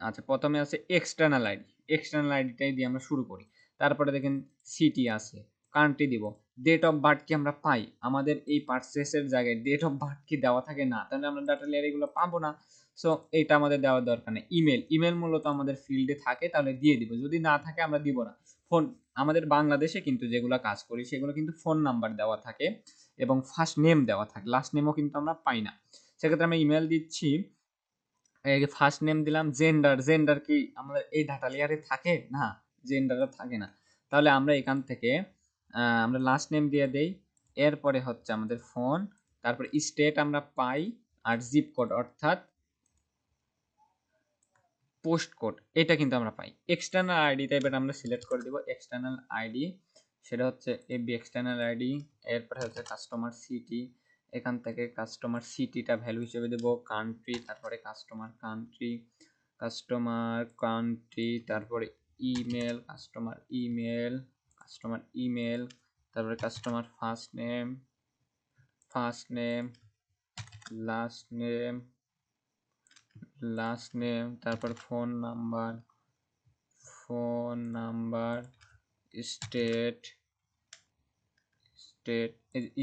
আচ্ছা, প্রথমে আছে এক্সটার্নাল আইডি, এক্সটার্নাল আইডিটাই দিয়ে আমরা শুরু করি। তারপরে দেখেন সিটি আছে, কান্ট্রি দিব, ডেট অফ বার্থ কি আমরা পাই, আমাদের এই পারচেসের জায়গায় ডেট অফ বার্থ কি দেওয়া থাকে না, তাহলে আমরা ডাটা লেয়ার এগুলো পাবো না। সো এটা আমাদের দেওয়ার দরকার নেই। ইমেল, ইমেল মূলত আমাদের ফিল্ডে থাকে, তাহলে দিয়ে দিব, যদি না থাকে আমরা দিব না। ফোন, আমাদের বাংলাদেশে কিন্তু যেগুলো কাজ করি সেগুলো কিন্তু ফোন নাম্বার দেওয়া থাকে এবং ফার্স্ট নেম দেওয়া থাকে, লাস্ট নেমও কিন্তু আমরা পাই না। সেক্ষেত্রে আমরা ইমেল দিচ্ছি, ফার্স্ট নেম দিলাম। জেন্ডার, জেন্ডার কি আমাদের এই ডাটা লেয়ারে থাকে না, জেন্ডারও থাকে না। তাহলে আমরা এখান থেকে আমরা লাস্ট নেম দিয়ে দেই। এরপরে হচ্ছে আমাদের ফোন, তারপর স্টেট আমরা পাই, আর জিপ কোড অর্থাৎ পোস্ট কোড, এটা কিন্তু আমরা পাই। এক্সটার্নাল আইডি টাইপের আমরা সিলেক্ট করে দিব এক্সটার্নাল আইডি, সেটা হচ্ছে এবি এক্সটার্নাল আইডি। এরপরে হচ্ছে কাস্টমার সিটি, এখান থেকে কাস্টমার সিটিটা ভ্যালু হিসেবে দেব কান্ট্রি, তারপরে কাস্টমার কান্ট্রি, কাস্টমার কান্ট্রি, তারপরে email, customer email, customer email, তারপরে customer first name, first name, last name, last name, তারপর phone number, phone number, state, state,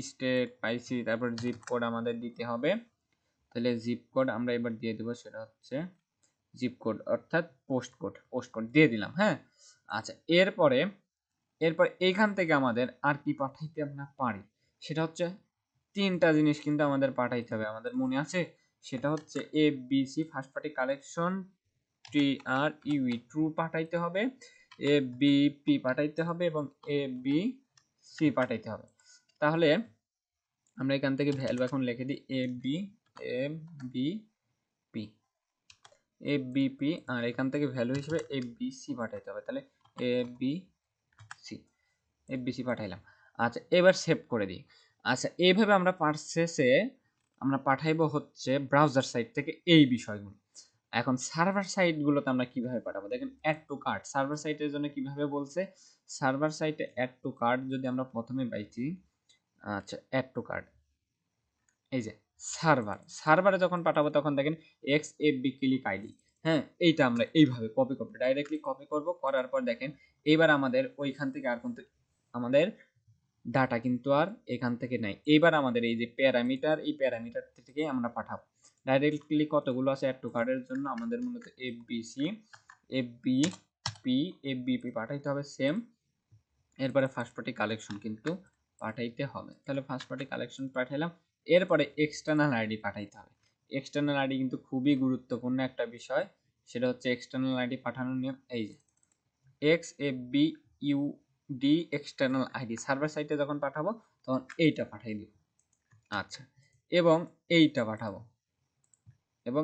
state পাইছি, তারপর জিপ কোড আমাদের দিতে হবে। তাহলে জিপ কোড আমরা এবার দিয়ে দেবো, সেটা হচ্ছে জিপ কোড অর্থাৎ পোস্ট কোড, পোস্ট কোড দিয়ে দিলাম। হ্যাঁ, আচ্ছা, এরপরে এরপর এইখান থেকে আমাদের আর কি পাঠাইতে আমরা পারি, সেটা হচ্ছে তিনটা জিনিস কিন্তু আমাদের পাঠাইতে হবে, আমাদের মনে আছে, সেটা হচ্ছে ABC first party collection T R U E true পাঠাইতে হবে, এবিপি পাঠাইতে হবে, এবং এবিসি পাঠাইতে হবে। তাহলে আমরা এখান থেকে ভ্যালু এখন লিখে দিই এবিপি, এবিপি, আর এখান থেকে ভ্যালু হিসেবে এবিসি পাঠাইতে হবে। তাহলে এবিসি, এফবিসি পাঠাইলাম। আচ্ছা, এবার সেভ করে দিই। আচ্ছা, এইভাবে আমরা পারচেসে আমরা পাঠাইবো হচ্ছে ব্রাউজার সাইট থেকে এই বিষয়গুলো। এখন সার্ভার সাইটগুলোতে আমরা কিভাবে পাঠাবো, দেখেন অ্যাড টু কার্ট সার্ভার সাইটের জন্য কিভাবে বলছে। সার্ভার সাইটে অ্যাড টু কার্ট যদি আমরা প্রথমে পাইছি, আচ্ছা অ্যাড টু কার্ট, এই যে সার্ভার, সার্ভারে যখন পাঠাবো তখন দেখেন X F B click ID, হ্যাঁ, এইটা আমরা এইভাবে কপি করবো, ডাইরেক্টলি কপি করব, করার পর দেখেন এইবার আমাদের ওইখান থেকে আর কিন্তু আমাদের ডাটা কিন্তু আর এখান থেকে নাই। এইবার আমাদের এই যে প্যারামিটার, এই প্যারামিটার থেকে আমরা পাঠাবো ডাইরেক্টলি, কতগুলো আছে অ্যাড টু কার্ডের জন্য আমাদের মূলত এফবিসি, এফবিপি, এফবিপি পাঠাইতে হবে সেম। এরপরে ফার্স্ট পার্টি কালেকশন কিন্তু পাঠাইতে হবে, তাহলে ফার্স্ট পার্টি কালেকশন পাঠাইলাম। এরপরে এক্সটার্নাল আইডি পাঠাইতে হবে। এক্সটার্নাল আইডি কিন্তু খুবই গুরুত্বপূর্ণ একটা বিষয়, সেটা হচ্ছে এক্সটার্নাল আইডি পাঠানোর নিয়ম। এই যে X F B U D external ID, server সাইটে যখন পাঠাবো তখন এইটা পাঠাই দিব। আচ্ছা, এবং এইটা পাঠাবো, এবং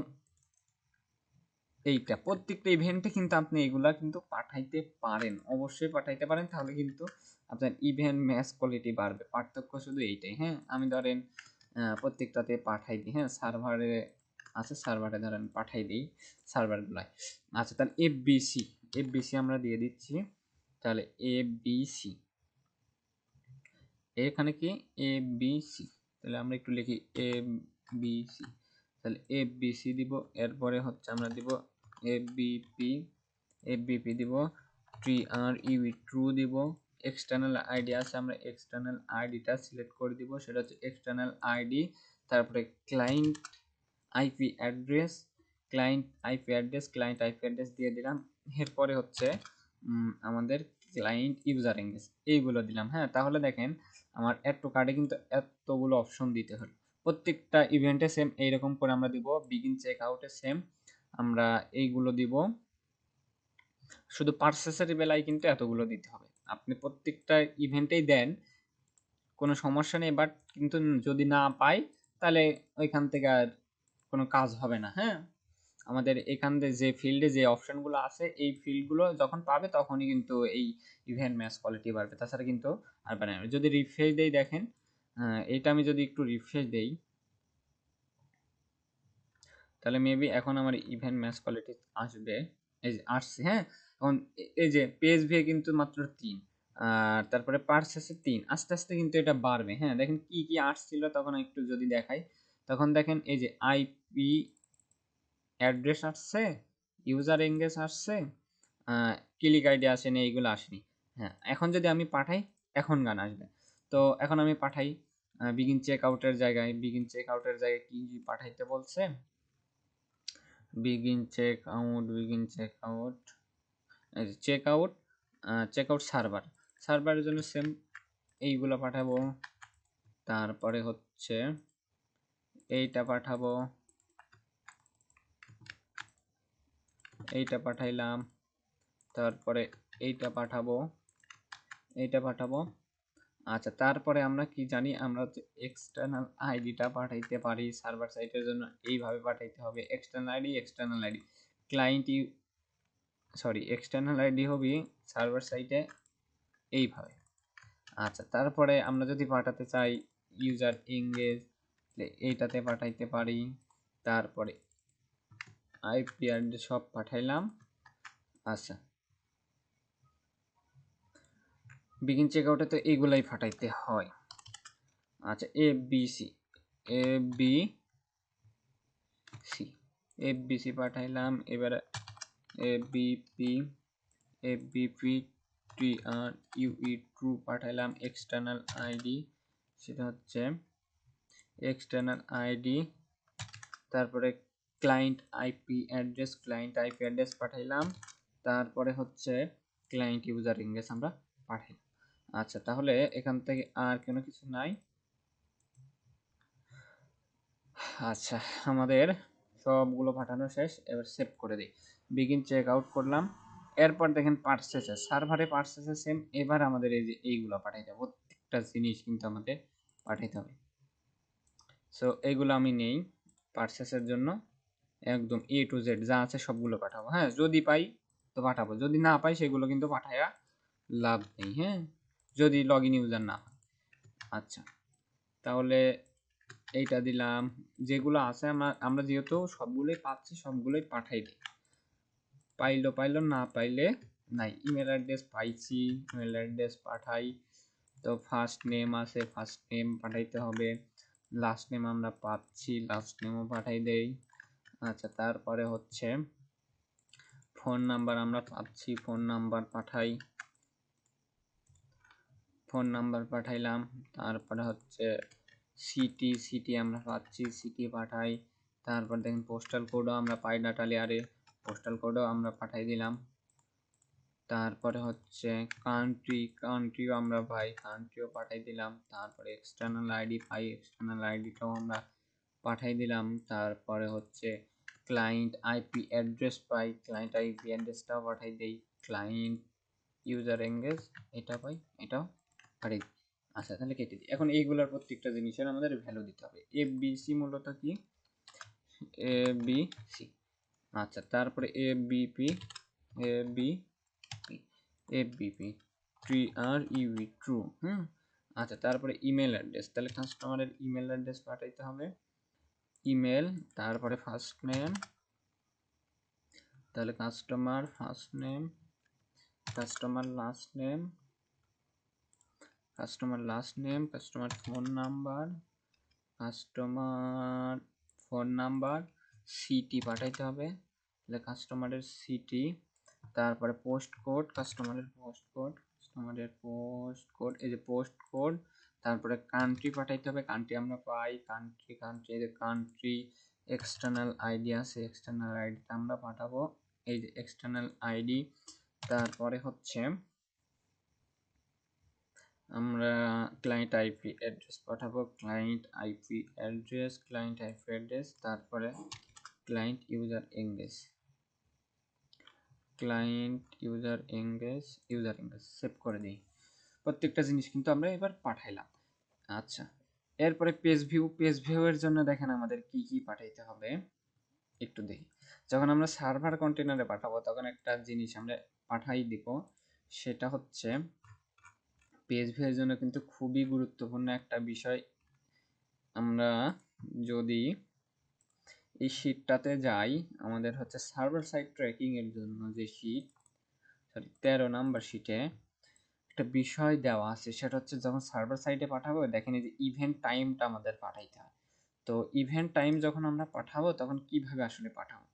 এইটা, প্রত্যেকটা ইভেন্টে কিন্তু আপনি এগুলা কিন্তু পাঠাইতে পারেন, অবশ্যই পাঠাইতে পারেন, তাহলে কিন্তু আপনার ইভেন্ট ম্যাচ কোয়ালিটি বাড়বে। পার্থক্য শুধু এইটাই। হ্যাঁ, আমি ধরেন প্রত্যেকটাতে পাঠাই দিই, হ্যাঁ, সার্ভারে আছে, সার্ভারে ধরেন পাঠাই দিই সার্ভারগুলায়। আচ্ছা, তাহলে এফবিসি, এফবিসি আমরা দিয়ে দিচ্ছি। তাহলে এফবিসি, এখানে কি এবিসি, তাহলে আমরা একটু লিখি এবিসি, তাহলে এফবিসি দিব, এরপরে হচ্ছে আমরা দিব এফবিপি, এফবিপি দিব, ট্রি ট্রু দিব, এক্সটার্নাল আইডি আছে, আমরা এক্সটার্নাল আইডিটা সিলেক্ট করে দিব, সেটা হচ্ছে এক্সটার্নাল আইডি। তারপরে client IP address, client IP address দিয়ে দিলাম। এরপরে হচ্ছে আমাদের ক্লায়েন্ট ইউজার এঙ্গেজ, এইগুলো দিলাম। হ্যাঁ, তাহলে দেখেন আমার অ্যাড টু কার্ডে কিন্তু এতগুলো অপশন দিতে হলো। প্রত্যেকটা ইভেন্টে সেম এইরকম করে আমরা দিব। বিগিন চেক আউটে সেম আমরা এইগুলো দিব। শুধু পার্সেসের বেলায় কিন্তু এতগুলো দিতে হবে। আপনি প্রত্যেকটা ইভেন্টেই দেন, কোনো সমস্যা নেই, বাট কিন্তু যদি না পাই তাহলে ওইখান থেকে আর কোনো কাজ হবে না। হ্যাঁ, আমাদের এখান থেকে যে ফিল্ডে যে অপশনগুলো আছে, এই ফিল্ডগুলো যখন পাবে তখনই কিন্তু এই ইভেন্ট ম্যাচ কোয়ালিটি বাড়বে, তাছাড়া কিন্তু আর বাড়বে না। যদি রিফ্রেশ দেই দেখেন, এইটা আমি যদি একটু রিফ্রেশ দেই তাহলে মেবি এখন আমার ইভেন্ট ম্যাচ কোয়ালিটি আসবে। এই যে আসছে। হ্যাঁ, এখন এই যে পেজ ভিউ কিন্তু মাত্র 3, আর তারপরে পার্সেসে 3, আস্তে আস্তে কিন্তু এটা বাড়বে। হ্যাঁ, দেখেন কি কি আসছিল তখন একটু যদি দেখাই, তখন দেখেন এই যে আইপি অ্যাড্রেস আসছে, ইউজার এঙ্গেজ আসছে, ক্লিক আইডি আসেনি, এইগুলো আসেনি। হ্যাঁ, এখন যদি আমি পাঠাই এখন গান আসবে। তো এখন আমি পাঠাই বিগিন চেক আউটের জায়গায়, কি পাঠাইতে বলছে, বিগিন চেক আউট সার্ভারের জন্য সেম এইগুলো পাঠাবো। তারপরে হচ্ছে এইটা পাঠাবো, এইটা পাঠাইলাম, তারপরে এইটা পাঠাবো। আচ্ছা, তারপরে আমরা কি জানি, আমরা হচ্ছে এক্সটার্নাল আইডিটা পাঠাইতে পারি সার্ভার সাইটের জন্য, এইভাবে পাঠাইতে হবে। External ID client external ID হবে সার্ভার সাইটে এইভাবে। আচ্ছা, তারপরে আমরা যদি পাঠাতে চাই ইউজার এঙ্গেজ, এইটাতে পাঠাইতে পারি। তারপরে আইপি অ্যাড্রেস সব পাঠাইলাম। আচ্ছা, বিগিন চেক আউটে তো এইগুলাই পাঠাইতে হয়। আচ্ছা, এফবিসি পাঠাইলাম। এবারে এফবিপি ট্রু পাঠাইলাম। এক্সটার্নাল আইডি, সেটা হচ্ছে এক্সটার্নাল আইডি। তারপরে ক্লায়েন্ট আইপি অ্যাড্রেস পাঠাইলাম। তারপরে হচ্ছে ক্লায়েন্ট ইউজার এঙ্গেজ আমরা পাঠাই। আচ্ছা, তাহলে এখান থেকে আর কোনো কিছু নাই। আচ্ছা, আমাদের সবগুলো পাঠানো শেষ। এবার সেভ করে দিই, বিগিন চেক আউট করলাম। এরপর দেখেন সার্ভারে পার্সেসে সেম। এবার আমাদের এই যে এইগুলো পাঠাইতে হবে, প্রত্যেকটা জিনিস কিন্তু আমাদের পাঠাইতে হবে। সো এইগুলো আমি নেই পার্সেসের জন্য, একদম এ টু জেড যা আছে সবগুলো পাঠাবো। হ্যাঁ, যদি পাই তো পাঠাবো, যদি না পাই সেগুলো কিন্তু পাঠাইয়া লাভ নেই। হ্যাঁ, যদি লগ ইন ইউজার না হয়। আচ্ছা, তাহলে এইটা দিলাম। যেগুলো আছে আমরা যেহেতু সবগুলোই পাচ্ছি, সবগুলোই পাঠাই দিই। পাইলো, না পাইলে নাই। ইমেল অ্যাড্রেস পাইছি, ইমেল অ্যাড্রেস পাঠাই। তো ফার্স্ট নেম আছে, ফার্স্ট নেম পাঠাইতে হবে। লাস্ট নেম আমরা পাচ্ছি, লাস্ট নেমও পাঠাই দেই। আচ্ছা, তারপরে হচ্ছে ফোন নাম্বার আমরা পাচ্ছি, ফোন নাম্বার পাঠাইলাম। তারপরে হচ্ছে সিটি আমরা পাচ্ছি, সিটি পাঠাই। তারপর দেখেন পোস্টাল কোডও আমরা পাই ডাটা লেয়ারে, পোস্টাল কোডও আমরা পাঠাই দিলাম। তারপরে হচ্ছে কান্ট্রিও আমরা পাই, কান্ট্রিও পাঠাই দিলাম। তারপরে এক্সটার্নাল আইডি পাই, এক্সটার্নাল আইডিটাও আমরা পাঠাই দিলাম। তারপরে হচ্ছে ক্লায়েন্ট আইপি অ্যাড্রেস পাই, ক্লায়েন্ট আইপি অ্যাড্রেসটাও পাঠাই দেই। ক্লায়েন্ট ইউজার এঙ্গেজ এটা পাই, এটাও পাঠাই দিই। আচ্ছা, তাহলে কেটে দিই। এখন এইগুলোর প্রত্যেকটা জিনিসের আমাদের ভ্যালু দিতে হবে। এফবিসি মূলত কি, এফবিসি। আচ্ছা, তারপরে এফবিপি, এফবি এফবিপি ট্রু। আচ্ছা, তারপরে ইমেল অ্যাড্রেস, তাহলে কাস্টমারের ইমেল অ্যাড্রেস পাঠাইতে হবে। ইমেল, তারপরে ফার্স্ট নেম, তাহলে customer first name, customer last name, customer phone number, customer phone number, city পাঠাইতে হবে, তাহলে কাস্টমারের সিটি, তারপরে পোস্ট কোড, কাস্টমারের পোস্ট কোড, এই যে পোস্ট কোড, তারপরে কান্ট্রি পাঠাইতে হবে, কান্ট্রি আমরা পাই, কান্ট্রি এই যে কান্ট্রি, এক্সটার্নাল আইডি আছে, এক্সটার্নাল আইডিটা আমরা পাঠাবো, এই যে এক্সটার্নাল আইডি। তারপরে হচ্ছে আমরা ক্লায়েন্ট আইপি অ্যাড্রেস পাঠাবো, ক্লায়েন্ট আইপি অ্যাড্রেস, তারপরে ক্লায়েন্ট ইউজার এঙ্গেজ, সেভ করে দিই। প্রত্যেকটা জিনিস কিন্তু আমরা এবার পাঠাইলাম। আচ্ছা, এরপরে পেজ ভিউ এর জন্য দেখেন আমাদের কি কি পাঠাইতে হবে একটু দেখি। যখন আমরা সার্ভার কন্টেনারে পাঠাবো তখন একটা জিনিস আমরা পাঠাই দিব, সেটা হচ্ছে পেজ ভিউ এর জন্য কিন্তু খুবই গুরুত্বপূর্ণ একটা বিষয়। আমরা যদি এই শীটটাতে যাই, আমাদের হচ্ছে সার্ভার সাইড ট্র্যাকিং এর জন্য যে শীট, 13 নাম্বার শীটে একটা বিষয় দেওয়া আছে, সেটা হচ্ছে যখন সার্ভার সাইডে পাঠাবো দেখেন এই যে ইভেন্ট টাইমটা আমাদের পাঠাইতে হয়। তো ইভেন্ট টাইম যখন আমরা পাঠাবো তখন কিভাবে আসলে পাঠাবো,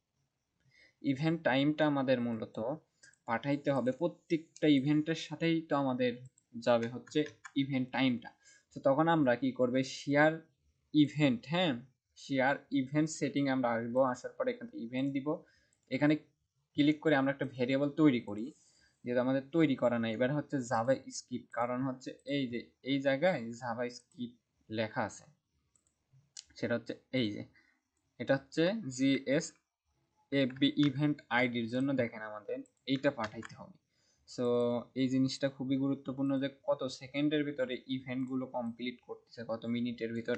ইভেন্ট টাইমটা আমাদের মূলত পাঠাইতে হবে প্রত্যেকটা ইভেন্টের সাথেই, তো আমাদের যাবে হচ্ছে ইভেন্ট টাইমটা। তো তখন আমরা কি করবে, শেয়ার ইভেন্ট, হ্যাঁ শেয়ার ইভেন্ট সেটিং আমরা আসবো, আসার পরে এখান থেকে ইভেন্ট দিব, এখানে ক্লিক করে আমরা একটা ভেরিয়েবল তৈরি করি, যেটা আমাদের তৈরি করা নাই। এবার হচ্ছে জাভা স্ক্রিপ্ট, কারণ হচ্ছে এই যে এই জায়গায় জাভা স্ক্রিপ্ট লেখা আছে, সেটা হচ্ছে এই যে এটা হচ্ছে জিএস এফবি ইভেন্ট আইডির জন্য দেখেন আমাদের এইটা পাঠাইতে হবে। সো এই জিনিসটা খুবই গুরুত্বপূর্ণ যে কত সেকেন্ডের ভিতরে ইভেন্টগুলো কমপ্লিট করতেছে, কত মিনিটের ভিতর।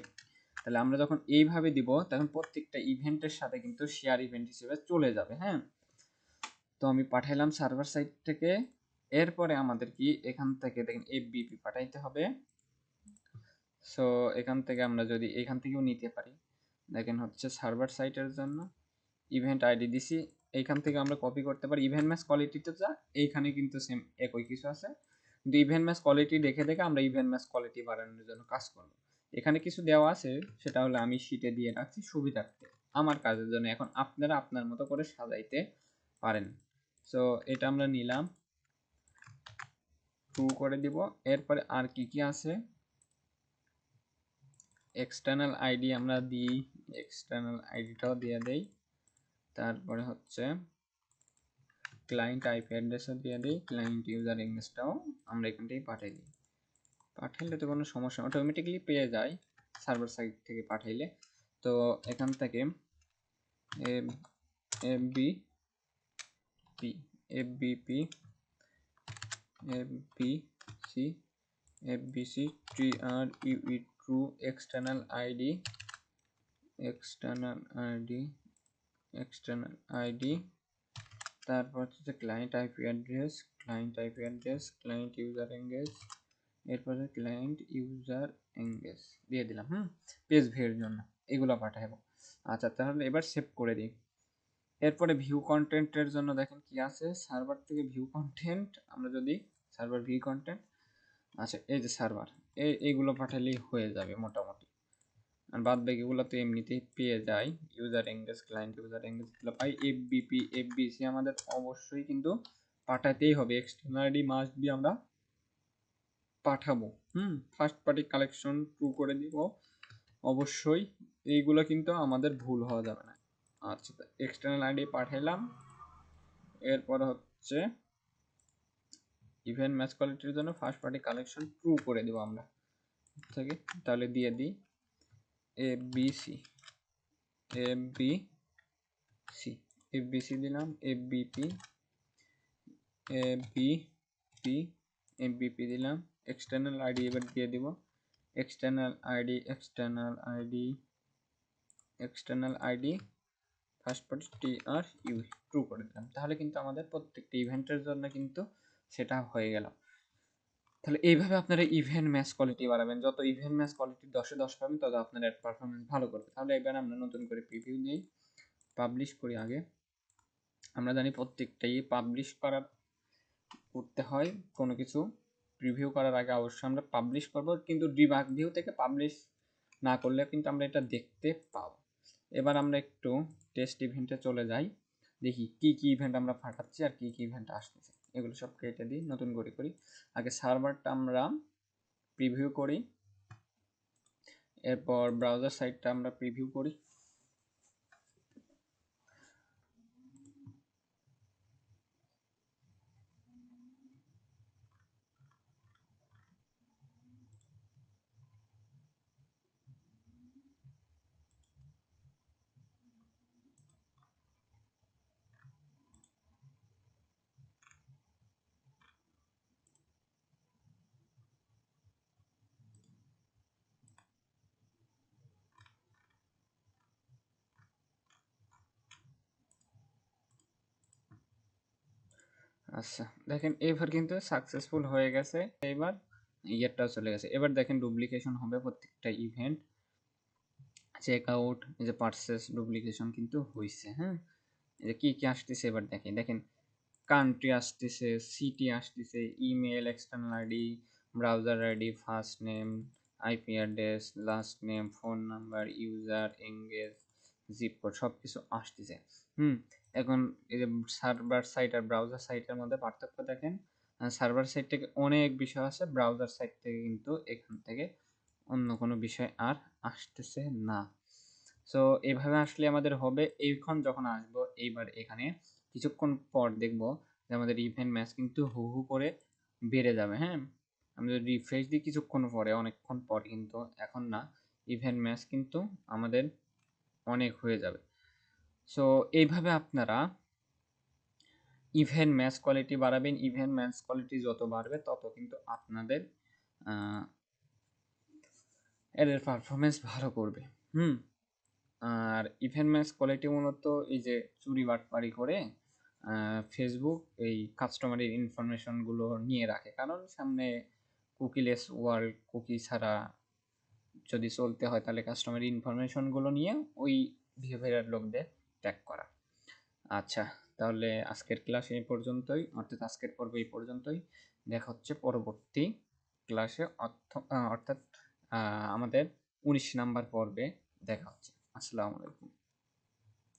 তাহলে আমরা যখন এইভাবে দিব তখন প্রত্যেকটা ইভেন্টের সাথে কিন্তু শেয়ার ইভেন্ট হিসেবে চলে যাবে। হ্যাঁ, তো আমি পাঠাইলাম সার্ভার সাইড থেকে। এরপরে আমাদের কি এখান থেকে দেখেন এফবিপি পাঠাইতে হবে। সো এখান থেকে আমরা যদি এখান থেকেও নিতে পারি, দেখেন হচ্ছে সার্ভার সাইটের জন্য ইভেন্ট আইডি দিছি, এইখান থেকে আমরা কপি করতে পারি। ইভেন্ট ম্যাচ কোয়ালিটিতে যা এইখানে কিন্তু সেম একই কিছু আছে, কিন্তু ইভেন্ট ম্যাচ কোয়ালিটি দেখে দেখে আমরা ইভেন্ট ম্যাচ কোয়ালিটি বাড়ানোর জন্য কাজ করব। এখানে কিছু দেওয়া আছে, সেটা হলো আমি শিটে দিয়ে রাখছি সুবিধার্থে আমার কাজের জন্য, এখন আপনারা আপনার মতো করে সাজাইতে পারেন। সো এটা আমরা নিলাম, ট্রু করে দিব। এরপরে আর কি কি আছে, এক্সটার্নাল আইডি আমরা দিই, এক্সটার্নাল আইডিটাও দিয়ে দেই। তারপরে হচ্ছে ক্লায়েন্ট আইপি অ্যাড্রেসও দিয়ে দিই, ক্লায়েন্ট ইউজার এঙ্গেজটাও আমরা এখান থেকে পাঠিয়ে দিই। পাঠাইলে তো কোনো সমস্যা, অটোমেটিক্যালি পেয়ে যায় সার্ভার সাইড থেকে পাঠাইলে। তো এখান থেকে এফবিপি TRUE ট্রু এক্সটার্নাল আইডি তারপর হচ্ছে client IP address, client user engage, এরপরে ক্লায়েন্ট ইউজার এঙ্গেজ দিয়ে দিলাম। পেজ ভিউর জন্য এগুলো পাঠাবো। আচ্ছা, তাহলে এবার সেভ করে দিই। এরপরে ভিউ কন্টেন্টের জন্য দেখেন কি আছে, সার্ভার থেকে ভিউ কন্টেন্ট, আমরা যদি সার্ভার ভিউ কন্টেন্ট, আচ্ছা এই যে সার্ভার, এইগুলো পাঠালেই হয়ে যাবে মোটামুটি। আর বাদ বাকিগুলো তো এমনিতেই পেয়ে যায়, user engage, client user engage গুলো পাই। এফবিসি আমাদের অবশ্যই কিন্তু পাঠাতেই হবে, এক্সটার্নালি মাস্ট বি আমরা পাঠাবো। ফার্স্ট পার্টি কালেকশন ট্রু করে দিব অবশ্যই, এইগুলো কিন্তু আমাদের ভুল হওয়া যাবে না। আচ্ছা, এক্সটার্নাল আইডি পাঠাইলাম। এরপর হচ্ছে ইভেন্ট ম্যাচ কোয়ালিটির জন্য ফার্স্ট পার্টি কালেকশন ট্রু করে দেবো আমরা থেকে, তাহলে দিয়ে দিই এফবিসি দিলাম, এফবিপি দিলাম। এক্সটার্নাল আইডি এবার দিয়ে দিব, external ID first party TRUE true করে দিলাম। তাহলে কিন্তু আমাদের প্রত্যেকটা ইভেন্টের জন্য কিন্তু সেটা হয়ে গেল। তাহলে এইভাবে আপনারা ইভেন্ট ম্যাচ কোয়ালিটি বাড়াবেন, যত ইভেন্ট ম্যাচ কোয়ালিটি 10-এ 10 পাবেন তত আপনার অ্যাড পারফরমেন্স ভালো করবে। তাহলে এবার আমরা নতুন করে প্রিভিউ দিই, পাবলিশ করি। আগে আমরা জানি প্রত্যেকটাই পাবলিশ করতে হয়, কোনো কিছু প্রিভিউ করার আগে অবশ্যই আমরা পাবলিশ করব, কিন্তু ডিবাগ ভিউ থেকে পাবলিশ না করলে কিন্তু আমরা এটা দেখতে পাবো। এবার আমরা একটু টেস্ট ইভেন্টে চলে যাই, দেখি কি কি ইভেন্ট আমরা পাঠাচ্ছি আর কি কি ইভেন্ট আসতেছে। এগুলো সব কেটে দিই, নতুন করে করি। আগে সার্ভারটা আমরা প্রিভিউ করি, এরপর ব্রাউজার সাইটটা আমরা প্রিভিউ করি। আচ্ছা দেখেন এবার কিন্তু সাকসেসফুল হয়ে গেছে। এবার ইয়েরটাও চলে গেছে। এবার দেখেন ডুপ্লিকেশন হবে প্রত্যেকটা ইভেন্ট। চেক আউট, এই যে পারচেস ডুপ্লিকেশন কিন্তু হয়েছে। হ্যাঁ, এই যে কি কি আসতেছে এবার দেখেন, দেখেন কান্ট্রি আসতেছে, সিটি আসতেছে, email, external ID, browser ID, first name, IP address, last name, phone number, user, engage, zip code সব কিছু আসতেছে। এখন এই যে সার্ভার সাইট আর ব্রাউজার সাইটের মধ্যে পার্থক্য দেখেন। সার্ভার সাইট থেকে অনেক বিষয় আসে, ব্রাউজার সাইট থেকে কিন্তু এখান থেকে অন্য কোনো বিষয় আর আসতেছে না। সো এইভাবে আসলে আমাদের হবে। এইখন যখন আসবো এইবার এখানে কিছুক্ষণ পর দেখব যে আমাদের ইভেন্ট ম্যাচ কিন্তু হু হু করে বেড়ে যাবে। হ্যাঁ, আমি যদি রিফ্রেশ দিই কিছুক্ষণ পরে, অনেকক্ষণ পর, কিন্তু এখন না, ইভেন্ট ম্যাচ কিন্তু আমাদের অনেক হয়ে যাবে। সো এইভাবে আপনারা ইভেন্ট ম্যাচ কোয়ালিটি বাড়াবেন। ইভেন্ট ম্যাচ কোয়ালিটি যত বাড়বে তত কিন্তু আপনাদের এদের পারফরমেন্স ভালো করবে। আর ইভেন্ট ম্যাচ কোয়ালিটি মূলত এই যে চুরি বাটপারি করে ফেসবুক এই কাস্টমারের ইনফরমেশনগুলো নিয়ে রাখে, কারণ সামনে কুকিলেস ওয়ার্ল্ড, কুকি ছাড়া যদি চলতে হয় তাহলে কাস্টমারের ইনফরমেশনগুলো নিয়ে ওই বিহেভিয়ার লোকদের ট্যাগ করা। আচ্ছা, তাহলে আজকের ক্লাস এই পর্যন্তই, অর্থাৎ আজকের পর্ব এই পর্যন্তই। দেখা হচ্ছে পরবর্তী ক্লাসে, অর্থাৎ আমাদের 19 নাম্বার পর্বে দেখা হচ্ছে। আসসালামু আলাইকুম।